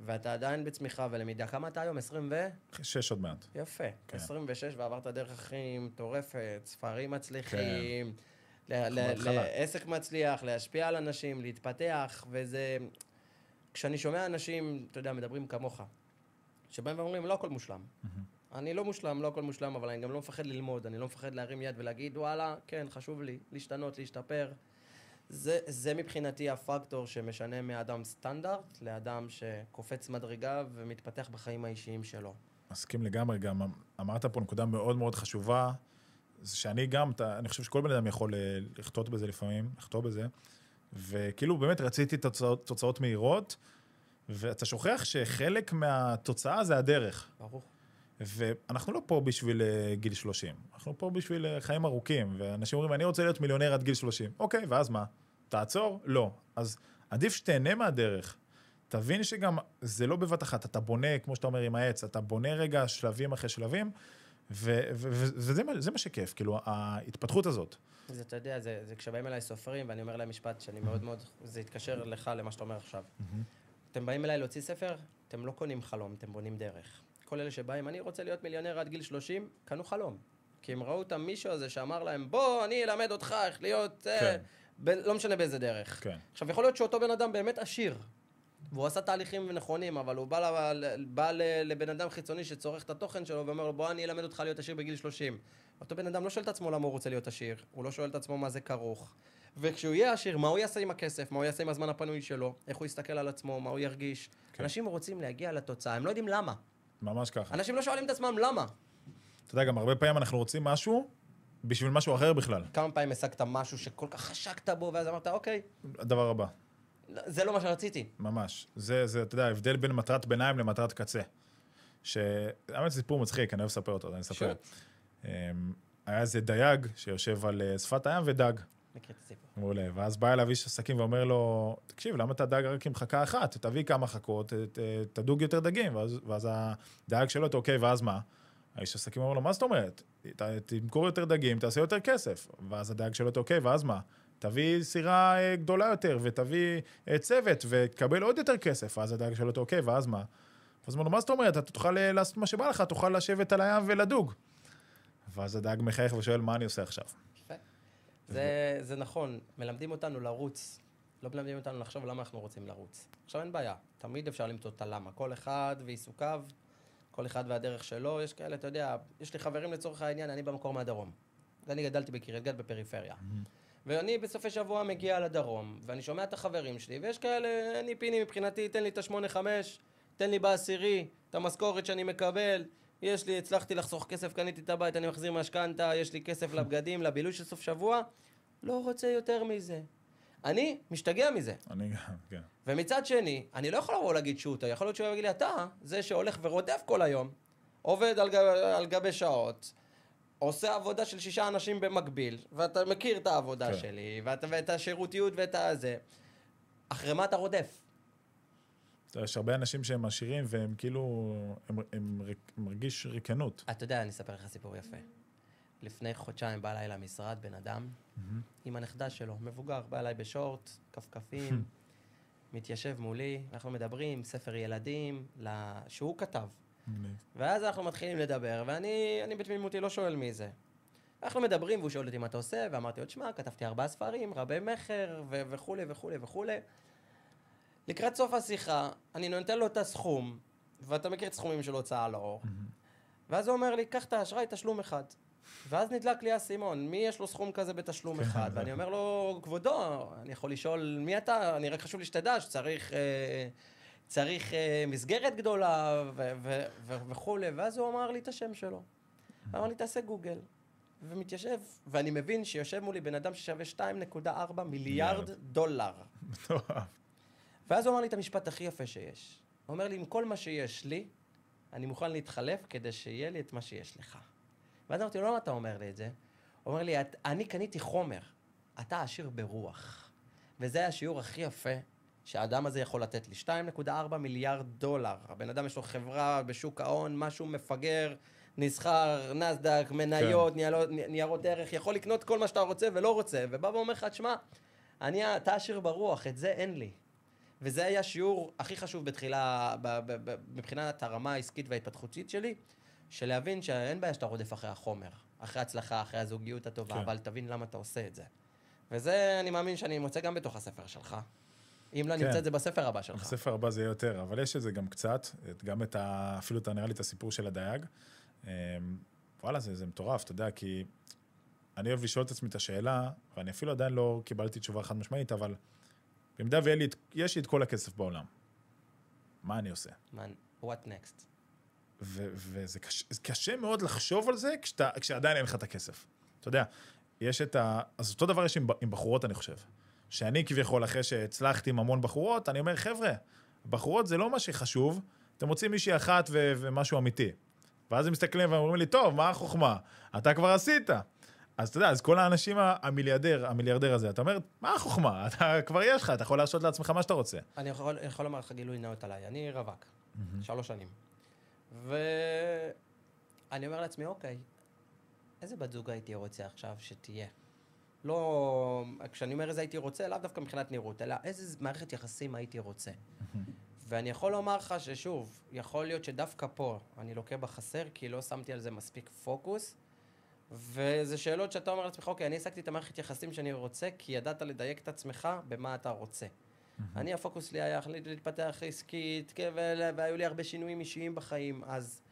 ואתה עדיין בצמיחה ולמידה. כמה אתה היום? 20 ו... 6 עוד מעט. יפה. כן. 26 ועברת דרך הכי מטורפת, ספרים מצליחים, בהתחלה. לעסק מצליח, להשפיע על אנשים, להתפתח, וזה... כשאני שומע אנשים, אתה יודע, מדברים כמוך, שבאים ואומרים, לא הכל מושלם. אני לא מושלם, לא הכל מושלם, אבל אני גם לא מפחד ללמוד, אני לא מפחד להרים יד ולהגיד, וואלה, כן, חשוב לי להשתנות, להשתפר. זה מבחינתי הפקטור שמשנה מאדם סטנדרט לאדם שקופץ מדרגה ומתפתח בחיים האישיים שלו. מסכים לגמרי, גם אמרת פה נקודה מאוד מאוד חשובה, זה שאני גם, אני חושב שכל בן אדם יכול לחטות בזה לפעמים, לחטוא בזה, וכאילו באמת רציתי תוצאות מהירות, ואתה שוכח שחלק מהתוצאה זה הדרך. ברור. ואנחנו לא פה בשביל גיל 30, אנחנו פה בשביל חיים ארוכים, ואנשים אומרים, אני רוצה להיות מיליונר עד גיל 30. אוקיי, ואז מה? תעצור? לא. אז עדיף שתהנה מהדרך. תבין שגם זה לא בבת אחת, אתה בונה, כמו שאתה אומר עם העץ, אתה בונה רגע שלבים אחרי שלבים, וזה מה שכיף, כאילו, ההתפתחות הזאת. זה, אתה יודע, זה כשבאים אליי סופרים, ואני אומר להם משפט שאני מאוד מאוד, זה יתקשר לך למה שאתה אומר עכשיו. אתם באים אליי להוציא ספר, אתם לא קונים חלום, אתם בונים דרך. כל אלה שבאים, אני רוצה להיות מיליונר עד גיל 30, קנו חלום. כי הם ראו את המישהו הזה שאמר להם, בוא, אני אלמד אותך איך להיות, לא משנה באיזה דרך. עכשיו, יכול להיות שאותו בן אדם באמת עשיר, והוא עשה תהליכים נכונים, אבל הוא בא לבן אדם חיצוני שצורך את התוכן שלו, ואומר לו, בוא, אני אלמד אותך להיות עשיר בגיל 30. אותו בן אדם לא שואל את עצמו למה הוא רוצה להיות עשיר, הוא לא שואל את עצמו מה זה כרוך. וכשהוא יהיה עשיר, מה הוא יעשה עם הכסף, מה הוא יעשה עם הזמן הפנוי שלו, איך הוא יסתכל על עצמו, מה הוא ירגיש. אנשים רוצים להגיע לתוצאה, הם לא יודעים למה. ממש ככה. אנשים לא שואלים את עצמם למה. אתה יודע, גם הרבה פעמים אנחנו רוצים משהו בשביל משהו אחר בכלל. כמה פעמים השגת משהו שכל כך חשקת בו, ואז אמרת, אוקיי. הדבר הבא. זה לא מה שרציתי. ממש. זה, אתה יודע, ההבדל בין מטרת ביניים למטרת קצה. האמת, סיפור מצחיק, אני אוהב לספר אותו, אני אספר. היה איזה דייג שיושב על שפת הים ודג. מכיר את הסיפור. מעולה. ואז בא אליו איש עסקים ואומר לו, תקשיב, למה אתה דג רק עם חכה אחת? תביא כמה חכות, תדוג יותר דגים. ואז הדייג שלו, אוקיי, ואז מה? האיש עסקים אומר לו, מה זאת אומרת? תמכור יותר דגים, תעשה יותר כסף. ואז הדייג שלו, אוקיי, ואז מה? תביא סירה גדולה יותר, ותביא צוות, ותקבל עוד יותר כסף. ואז הדייג שלו, אוקיי, ואז מה? אז אמר לו, מה זאת אומרת? אתה תוכל לעשות מה שבא לך, תוכל לשבת על הים ולדוג. ואז הדייג מחייך ושואל, מה אני עושה עכשיו? יפה. זה נכון, מלמדים אותנו לרוץ, לא מלמדים אותנו לחשוב למה אנחנו רוצים לרוץ. עכשיו אין בעיה, תמיד אפשר למצוא את הלמה. כל אחד ועיסוקיו, כל אחד והדרך שלו, יש כאלה, אתה יודע, יש לי חברים לצורך העניין, אני במקור מהדרום. אני גדלתי בקריית גת בפריפריה. ואני בסופי שבוע מגיע לדרום, ואני שומע את החברים שלי, ויש כאלה, אני פיני מבחינתי, תן לי את ה-8-5, תן לי בעשירי, את המשכורת שאני מקבל, הצלחתי לחסוך כסף, קניתי את הבית, אני מחזיר משכנתה, יש לי כסף לבגדים, לבילוי של סוף שבוע, לא רוצה יותר מזה. אני משתגע מזה. אני גם, כן. ומצד שני, אני לא יכול לבוא להגיד שוטה, יכול להיות שהוא יגיד לי, אתה, זה שהולך ורודף כל היום, עובד על גבי שעות, עושה עבודה של 6 אנשים במקביל, ואתה מכיר את העבודה שלי, ואת השירותיות ואת הזה. אחרי מה אתה רודף? יש הרבה אנשים שהם עשירים, והם כאילו, הם מרגיש ריקנות. אתה יודע, אני אספר לך סיפור יפה. לפני חודשיים בא אליי למשרד בן אדם, עם הנכדה שלו, מבוגר, בא אליי בשורט, כפכפים, מתיישב מולי, אנחנו מדברים, ספר ילדים, שהוא כתב. ואז אנחנו מתחילים לדבר, ואני בתמימותי לא שואל מי זה. אנחנו מדברים, והוא שואל אותי מה אתה עושה, ואמרתי עוד שמע, כתבתי 4 ספרים, רבי מחר, וכו' וכו' וכו'. לקראת סוף השיחה, אני נותן לו את הסכום, ואתה מכיר את סכומים של הוצאה לאור, ואז הוא אומר לי, קח את האשראי, תשלום אחד. ואז נדלק לי הסימון, מי יש לו סכום כזה בתשלום אחד? ואני אומר לו, כבודו, אני יכול לשאול מי אתה? אני רק חשוב לי שתדע שצריך מסגרת גדולה וכו'. ואז הוא אמר לי את השם שלו. אמר לי, תעשה גוגל. ומתיישב, ואני מבין שיושב מולי בן אדם ששווה 2.4 מיליארד דולר. ואז הוא אמר לי את המשפט הכי יפה שיש. הוא אומר לי, עם כל מה שיש לי, אני מוכן להתחלף כדי שיהיה לי את מה שיש לך. ואז אמרתי לו, למה אתה אומר לי את זה? הוא אומר לי, אני קניתי חומר, אתה עשיר ברוח. וזה השיעור הכי יפה שהאדם הזה יכול לתת לי. 2.4 מיליארד דולר. הבן אדם יש לו חברה בשוק ההון, משהו מפגר, נסחר, נסדק, מניות, ניירות ערך, יכול לקנות כל מה שאתה רוצה ולא רוצה. ובא ואומר לך, תשמע, אתה עשיר ברוח, את זה אין לי. וזה היה השיעור הכי חשוב בתחילה, מבחינת הרמה העסקית וההתפתחותית שלי, של להבין שאין בעיה שאתה רודף אחרי החומר, אחרי הצלחה, אחרי הזוגיות הטובה, אבל תבין למה אתה עושה את זה. וזה אני מאמין שאני מוצא גם בתוך הספר שלך. אם לא, נמצא את זה בספר הבא שלך. בספר הבא זה יהיה יותר, אבל יש את זה גם קצת, גם אפילו נראה לי את הסיפור של הדייג. וואלה, זה מטורף, אתה יודע, כי אני אוהב לשאול את עצמי את השאלה, ואני אפילו עדיין לא קיבלתי תשובה חד משמעית, אבל במידה יש לי את כל הכסף בעולם. מה אני עושה? what next? וזה קשה מאוד לחשוב על זה כשעדיין אין לך את הכסף. אתה יודע, אז אותו דבר יש עם בחורות, אני חושב. שאני כביכול, אחרי שהצלחתי עם המון בחורות, אני אומר, חבר'ה, בחורות זה לא מה שחשוב, אתם מוצאים מישהי אחת ומשהו אמיתי. ואז הם מסתכלים ואומרים לי, טוב, מה החוכמה? אתה כבר עשית. אז אתה יודע, אז כל האנשים המיליארדר הזה, אתה אומר, מה החוכמה? אתה כבר יש לך, אתה יכול לעשות לעצמך מה שאתה רוצה. אני יכול לומר לך גילוי נאות עליי, אני רווק, 3 שנים. ואני אומר לעצמי, אוקיי, איזה בת זוג הייתי רוצה עכשיו שתהיה? לא, כשאני אומר איזה הייתי רוצה, לאו דווקא מבחינת נראות, אלא איזה מערכת יחסים הייתי רוצה. ואני יכול לומר לך ששוב, יכול להיות שדווקא פה אני לוקה בחסר, כי לא שמתי על זה מספיק פוקוס, וזה שאלות שאתה אומר לעצמך, אוקיי, אני השגתי את המערכת יחסים שאני רוצה, כי ידעת לדייק את עצמך במה אתה רוצה. אני, הפוקוס לי היה להתפתח עסקית, והיו לי הרבה שינויים אישיים בחיים, אז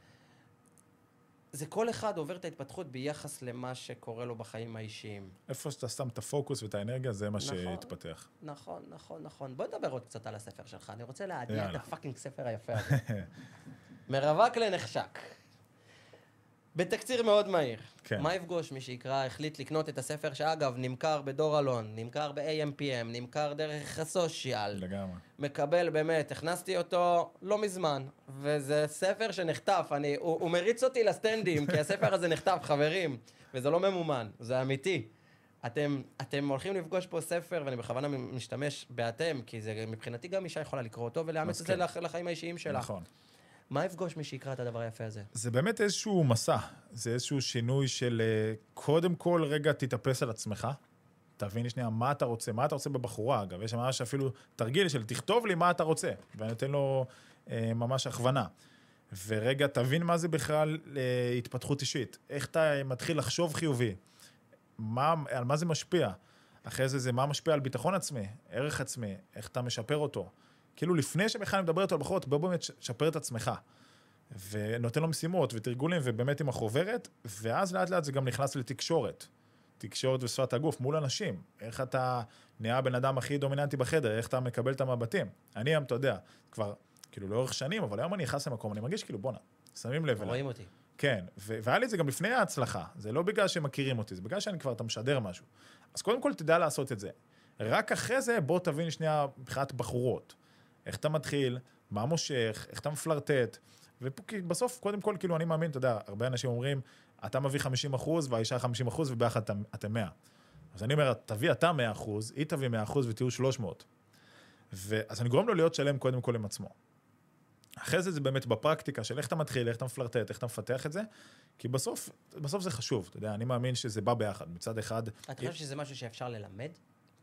זה כל אחד עובר את ההתפתחות ביחס למה שקורה לו בחיים האישיים. איפה שאתה שם את הפוקוס ואת האנרגיה, זה מה שיתפתח. נכון. בוא נדבר עוד קצת על הספר שלך. אני רוצה להדיע את הפאקינג ספר היפה הזה. מרווק לנחשק. בתקציר מאוד מהיר. כן. מה יפגוש מי שיקרא, החליט לקנות את הספר שאגב, נמכר בדור אלון, נמכר ב-AMPM, נמכר דרך הסושיאל. לגמרי. מקבל באמת, הכנסתי אותו לא מזמן, וזה ספר שנחטף, הוא מריץ אותי לסטנדים, כי הספר הזה נחטף, חברים, וזה לא ממומן, זה אמיתי. אתם הולכים לפגוש פה ספר, ואני בכוונה משתמש באתם, כי זה מבחינתי גם אישה יכולה לקרוא אותו, ולאמץ את זה לחיים האישיים שלה. נכון. מה יפגוש מי שיקרא את הדבר היפה הזה? זה באמת איזשהו מסע, זה איזשהו שינוי של קודם כל רגע תתאפס על עצמך, תבין שנייה מה אתה רוצה בבחורה, אגב, יש ממש אפילו תרגיל של תכתוב לי מה אתה רוצה, ואני נותן לו ממש הכוונה. ורגע תבין מה זה בכלל התפתחות אישית, איך אתה מתחיל לחשוב חיובי, על מה זה משפיע, אחרי זה מה משפיע על ביטחון עצמי, ערך עצמי, איך אתה משפר אותו. כאילו לפני שבכלל אני מדבר איתו על בחורות, בוא באמת שפר את עצמך. ונותן לו משימות ותרגולים, ובאמת עם החוברת, ואז לאט לאט זה גם נכנס לתקשורת. תקשורת ושפת הגוף מול אנשים. איך אתה נהיה הבן אדם הכי דומיננטי בחדר, איך אתה מקבל את המבטים. אני היום, אתה יודע, כבר כאילו לאורך שנים, אבל היום אני נכנס למקום, אני מרגיש כאילו בונה, שמים לב אליי. רואים אותי. כן, והיה לי את זה גם לפני ההצלחה. זה לא בגלל שמכירים אותי, זה בגלל שאני כבר, אתה משדר משהו. אז קודם כל תדע לעשות את זה. רק אחרי זה בוא תבין שנייה מבחינת בחורות. איך אתה מתחיל, מה מושך, איך אתה מפלרטט, ובסוף, קודם כל, כאילו, אני מאמין, אתה יודע, הרבה אנשים אומרים, אתה מביא 50% והאישה 50% וביחד אתם 100. אז אני אומר, תביא אתה 100%, היא תביא 100% ותהיו 300. אז אני גורם לו להיות שלם קודם כל עם עצמו. אחרי זה באמת בפרקטיקה של איך אתה מתחיל, איך אתה מפלרטט, איך אתה מפתח את זה, כי בסוף זה חשוב, אתה יודע, אני מאמין שזה בא ביחד, מצד אחד... אתה חושב שזה משהו שאפשר ללמד?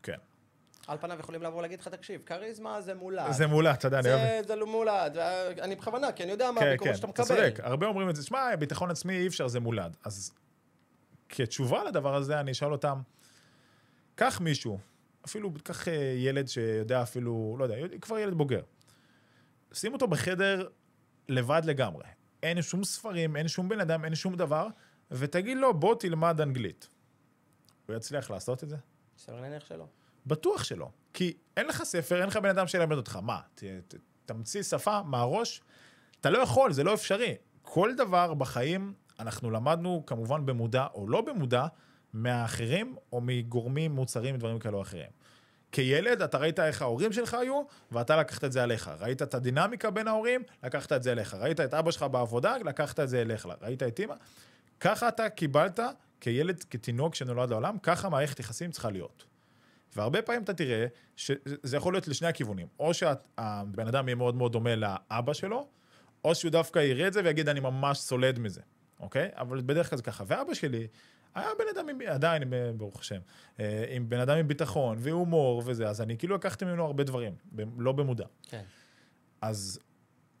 כן. על פניו יכולים לבוא להגיד לך, תקשיב, כריזמה זה מולד. זה מולד, אתה יודע, זה לא מולד, אני בכוונה, כי אני יודע מה הביקורת שאתה מקבל. אתה צודק, הרבה אומרים את זה, שמע, ביטחון עצמי אי אפשר, זה מולד. אז כתשובה לדבר הזה, אני אשאל אותם, קח מישהו, אפילו קח ילד שיודע אפילו, לא יודע, כבר ילד בוגר. שים אותו בחדר לבד לגמרי. אין שום ספרים, אין שום בן אדם, אין שום דבר, ותגיד לו, בוא תלמד אנגלית. הוא יצליח לעשות את זה? סביר להניח שלא. בטוח שלא. כי אין לך ספר, אין לך בן אדם שילמד אותך. מה? תמציא שפה מהראש? אתה לא יכול, זה לא אפשרי. כל דבר בחיים אנחנו למדנו כמובן במודע או לא במודע מהאחרים או מגורמים מוצרים ודברים כאלו אחרים. כילד אתה ראית איך ההורים שלך היו ואתה לקחת את זה עליך. ראית את הדינמיקה בין ההורים, לקחת את זה אליך. ראית את אבא שלך בעבודה, לקחת את זה אליך. ראית את אמא? ככה אתה קיבלת כילד, כתינוק שנולד לעולם, ככה מערכת יחסים צריכה להיות. והרבה פעמים אתה תראה שזה יכול להיות לשני הכיוונים. או שהבן אדם יהיה מאוד מאוד דומה לאבא שלו, או שהוא דווקא יראה את זה ויגיד, אני ממש סולד מזה. אוקיי? אבל בדרך כלל זה ככה. ואבא שלי היה בן אדם, עדיין, ברוך השם, עם בן אדם עם ביטחון והומור וזה, אז אני כאילו לקחתי ממנו הרבה דברים, לא במודע. כן. אז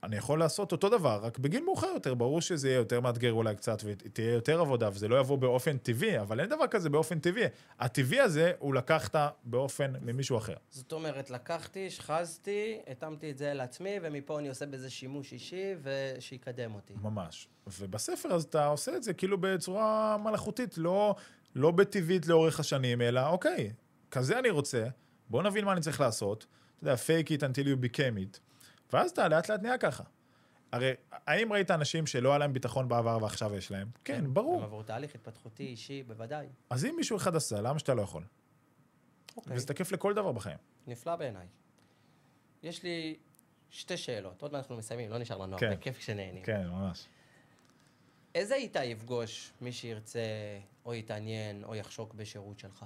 אני יכול לעשות אותו דבר, רק בגיל מאוחר יותר, ברור שזה יהיה יותר מאתגר אולי קצת, ותהיה יותר עבודה, וזה לא יבוא באופן טבעי, אבל אין דבר כזה באופן טבעי. הטבעי הזה, הוא לקחת באופן ממישהו אחר. זאת אומרת, לקחתי, שחזתי, התאמתי את זה לעצמי, ומפה אני עושה בזה שימוש אישי, ושיקדם אותי. ממש. ובספר אז אתה עושה את זה כאילו בצורה מלאכותית, לא בטבעית לאורך השנים, אלא אוקיי, כזה אני רוצה, בוא נבין מה אני צריך לעשות, אתה יודע, fake it until you became it, ואז אתה לאט לאט נהיה ככה. הרי, האם ראית אנשים שלא היה להם ביטחון בעבר ועכשיו יש להם? כן, ברור. הם עברו תהליך התפתחותי, אישי, בוודאי. אז אם מישהו אחד עשה, למה שאתה לא יכול? אוקיי. וזה תקף לכל דבר בחיים. נפלא בעיניי. יש לי 2 שאלות, עוד מעט אנחנו מסיימים, לא נשאר לנו כן. הרבה כיף כשנהנים. כן, ממש. איזה איתה יפגוש מי שירצה או יתעניין או יחשוק בשירות שלך?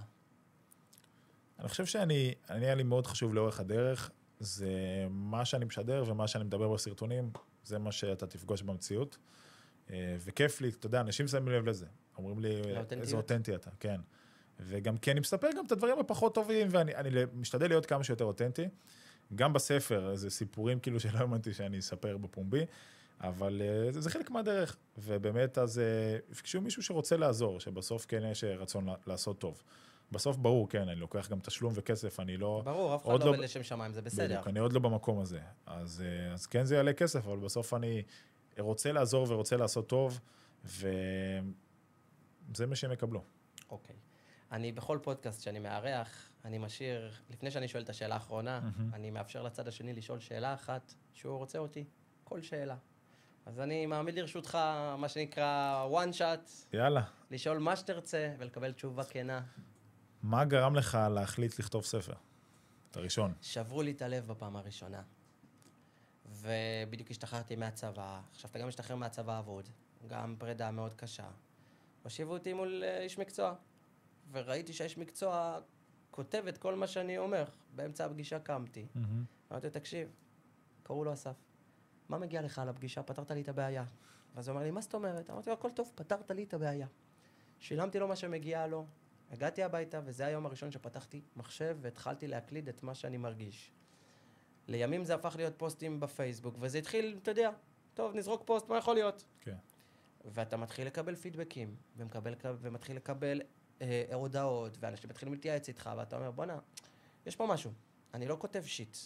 אני חושב היה לי מאוד חשוב לאורך הדרך, זה מה שאני משדר ומה שאני מדבר בסרטונים, זה מה שאתה תפגוש במציאות. וכיף לי, אתה יודע, אנשים שמים לב לזה. אומרים לי, איזה אותנטי אתה, כן. וגם כי אני מספר גם את הדברים הפחות טובים, ואני משתדל להיות כמה שיותר אותנטי. גם בספר, זה סיפורים כאילו שלא האמנתי שאני אספר בפומבי, אבל זה חלק מהדרך. ובאמת, אז יפגשו מישהו שרוצה לעזור, שבסוף כן יש רצון לעשות טוב. בסוף ברור, כן, אני לוקח גם תשלום וכסף, אני לא... ברור, אף אחד לא עובד לשם שמיים, זה בסדר. בדיוק, אני עוד לא במקום הזה. אז כן זה יעלה כסף, אבל בסוף אני רוצה לעזור ורוצה לעשות טוב, וזה מה שהם יקבלו. אוקיי. אני בכל פודקאסט שאני מארח, אני משאיר, לפני שאני שואל את השאלה האחרונה, אני מאפשר לצד השני לשאול שאלה אחת שהוא רוצה אותי, כל שאלה. אז אני מעמיד לרשותך, מה שנקרא, one shot. יאללה. לשאול מה שתרצה ולקבל תשובה כנה. מה גרם לך להחליט לכתוב ספר? את הראשון. שברו לי את הלב בפעם הראשונה. ובדיוק השתחררתי מהצבא. עכשיו אתה גם משתחרר מהצבא עבוד. גם פרידה מאוד קשה. הושיבו אותי מול איש מקצוע. וראיתי שהאיש מקצוע כותב את כל מה שאני אומר. באמצע הפגישה קמתי. אמרתי לו, תקשיב, קראו לו אסף. מה מגיע לך על הפגישה? פתרת לי את הבעיה. ואז הוא אמר לי, מה זאת אומרת? אמרתי לו, הכל טוב, פתרת לי את הבעיה. שילמתי לו מה שמגיע לו. הגעתי הביתה, וזה היום הראשון שפתחתי מחשב, והתחלתי להקליד את מה שאני מרגיש. לימים זה הפך להיות פוסטים בפייסבוק, וזה התחיל, אתה יודע, טוב, נזרוק פוסט, מה יכול להיות? כן. ואתה מתחיל לקבל פידבקים, ומתחיל לקבל הודעות, ואנשים מתחילים להתייעץ איתך, ואתה אומר, בוא'נה, יש פה משהו, אני לא כותב שיט.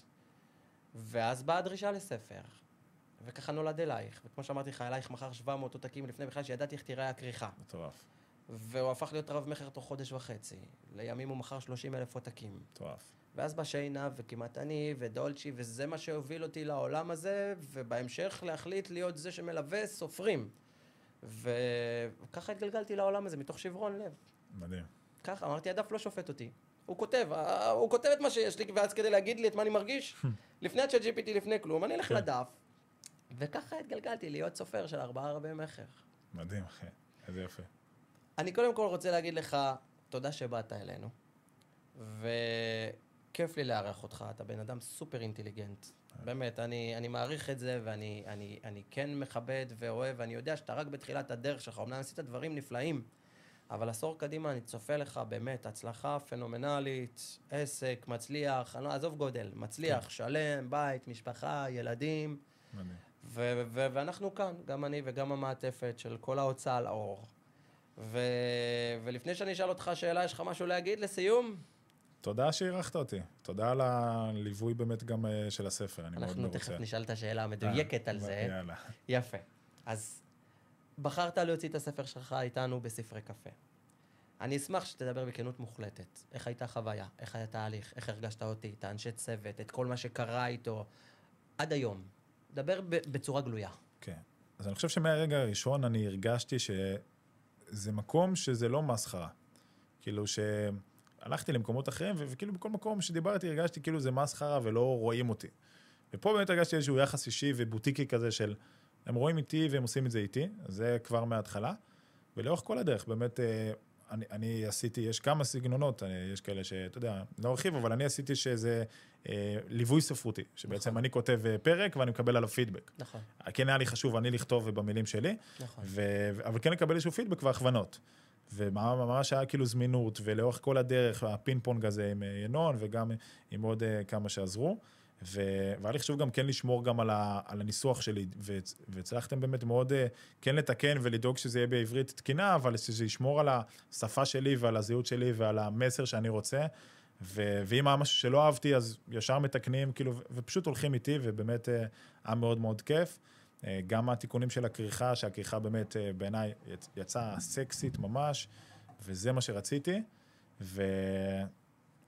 ואז באה הדרישה לספר, וככה נולד אלייך, וכמו שאמרתי לך, אלייך מחר 700 עותקים לפני בכלל, שידעתי איך תראה הקריחה. מטורף. והוא הפך להיות רב מחר תוך חודש וחצי. לימים הוא מכר 30,000 עותקים. מטורף. ואז בא שיינה וכמעט אני ודולצ'י, וזה מה שהוביל אותי לעולם הזה, ובהמשך להחליט להיות זה שמלווה סופרים. וככה התגלגלתי לעולם הזה, מתוך שברון לב. מדהים. ככה, אמרתי, הדף לא שופט אותי. הוא כותב את מה שיש לי, ואז כדי להגיד לי את מה אני מרגיש, לפני ה-ChatGPT, לפני כלום, אני אלך לדף. וככה התגלגלתי להיות סופר של 4 רבי מכר. מדהים, אחי. איזה יפה. אני קודם כל רוצה להגיד לך, תודה שבאת אלינו, וכיף לי לארח אותך, אתה בן אדם סופר אינטליגנט. באמת, אני מעריך את זה, ואני כן מכבד ואוהב, ואני יודע שאתה רק בתחילת הדרך שלך, אמנם עשית דברים נפלאים, אבל עשור קדימה אני צופה לך באמת, הצלחה פנומנלית, עסק, מצליח, עזוב גודל, מצליח, שלם, בית, משפחה, ילדים. מדהים. ואנחנו כאן, גם אני וגם המעטפת של כל ההוצאה לאור. ולפני שאני אשאל אותך שאלה, יש לך משהו להגיד לסיום? תודה שהערכת אותי. תודה על הליווי באמת גם של הספר, אני מאוד מרוצה. אנחנו תכף נשאל את השאלה המדויקת על זה. יאללה. יפה. אז בחרת להוציא את הספר שלך איתנו בספרי קפה. אני אשמח שתדבר בכנות מוחלטת. איך הייתה חוויה? איך היה תהליך? איך הרגשת אותי? את האנשי צוות? את כל מה שקרה איתו? עד היום. דבר בצורה גלויה. כן. אז אני חושב שמהרגע הראשון אני הרגשתי שזה מקום שזה לא מסחרה. כאילו שהלכתי למקומות אחרים, וכאילו בכל מקום שדיברתי הרגשתי כאילו זה מסחרה ולא רואים אותי. ופה באמת הרגשתי איזשהו יחס אישי ובוטיקי כזה של, הם רואים איתי והם עושים את זה איתי, זה כבר מההתחלה. ולאורך כל הדרך, באמת, אני עשיתי, יש כמה סגנונות, יש כאלה שאתה יודע, לא ארחיב, אבל אני עשיתי שזה ליווי ספרותי, שבעצם אני כותב פרק ואני מקבל עליו פידבק. נכון. כן היה לי חשוב, אני לכתוב במילים שלי, נכון. אבל כן לקבל איזשהו פידבק והכוונות. וממש היה כאילו זמינות, ולאורך כל הדרך, הפינג פונג הזה עם ינון, וגם עם עוד כמה שעזרו. והיה לי חשוב גם כן לשמור גם על הניסוח שלי, והצלחתם באמת מאוד כן לתקן ולדאוג שזה יהיה בעברית תקינה, אבל שזה ישמור על השפה שלי ועל הזהות שלי ועל המסר שאני רוצה, ואם היה משהו שלא אהבתי, אז ישר מתקנים, כאילו, ופשוט הולכים איתי, ובאמת היה מאוד מאוד כיף. גם התיקונים של הכריכה, שהכריכה באמת בעיניי יצאה סקסית ממש, וזה מה שרציתי,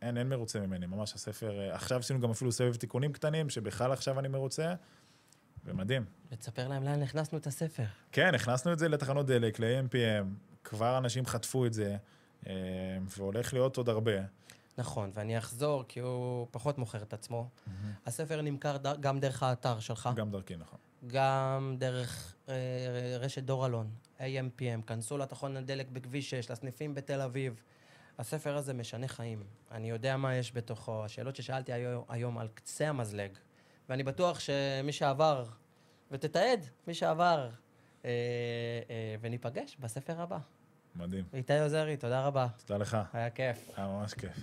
אין מרוצה ממני, ממש הספר, עכשיו עשינו גם אפילו סבב תיקונים קטנים, שבכלל עכשיו אני מרוצה, ומדהים. ותספר להם לאן הכנסנו את הספר. כן, הכנסנו את זה לתחנות דלק, ל-AMPM, כבר אנשים חטפו את זה, והולך להיות עוד הרבה. נכון, ואני אחזור, כי הוא פחות מוכר את עצמו. הספר נמכר גם דרך האתר שלך. גם דרכי, נכון. גם דרך רשת דור אלון, AMPM, כנסו לתחנת דלק בכביש 6, לסניפים בתל אביב. הספר הזה משנה חיים. אני יודע מה יש בתוכו. השאלות ששאלתי היום על קצה המזלג, ואני בטוח שמי שעבר, ותתעד, מי שעבר, וניפגש בספר הבא. מדהים. איתי עוזרי, תודה רבה. תודה לך. היה כיף. היה ממש כיף.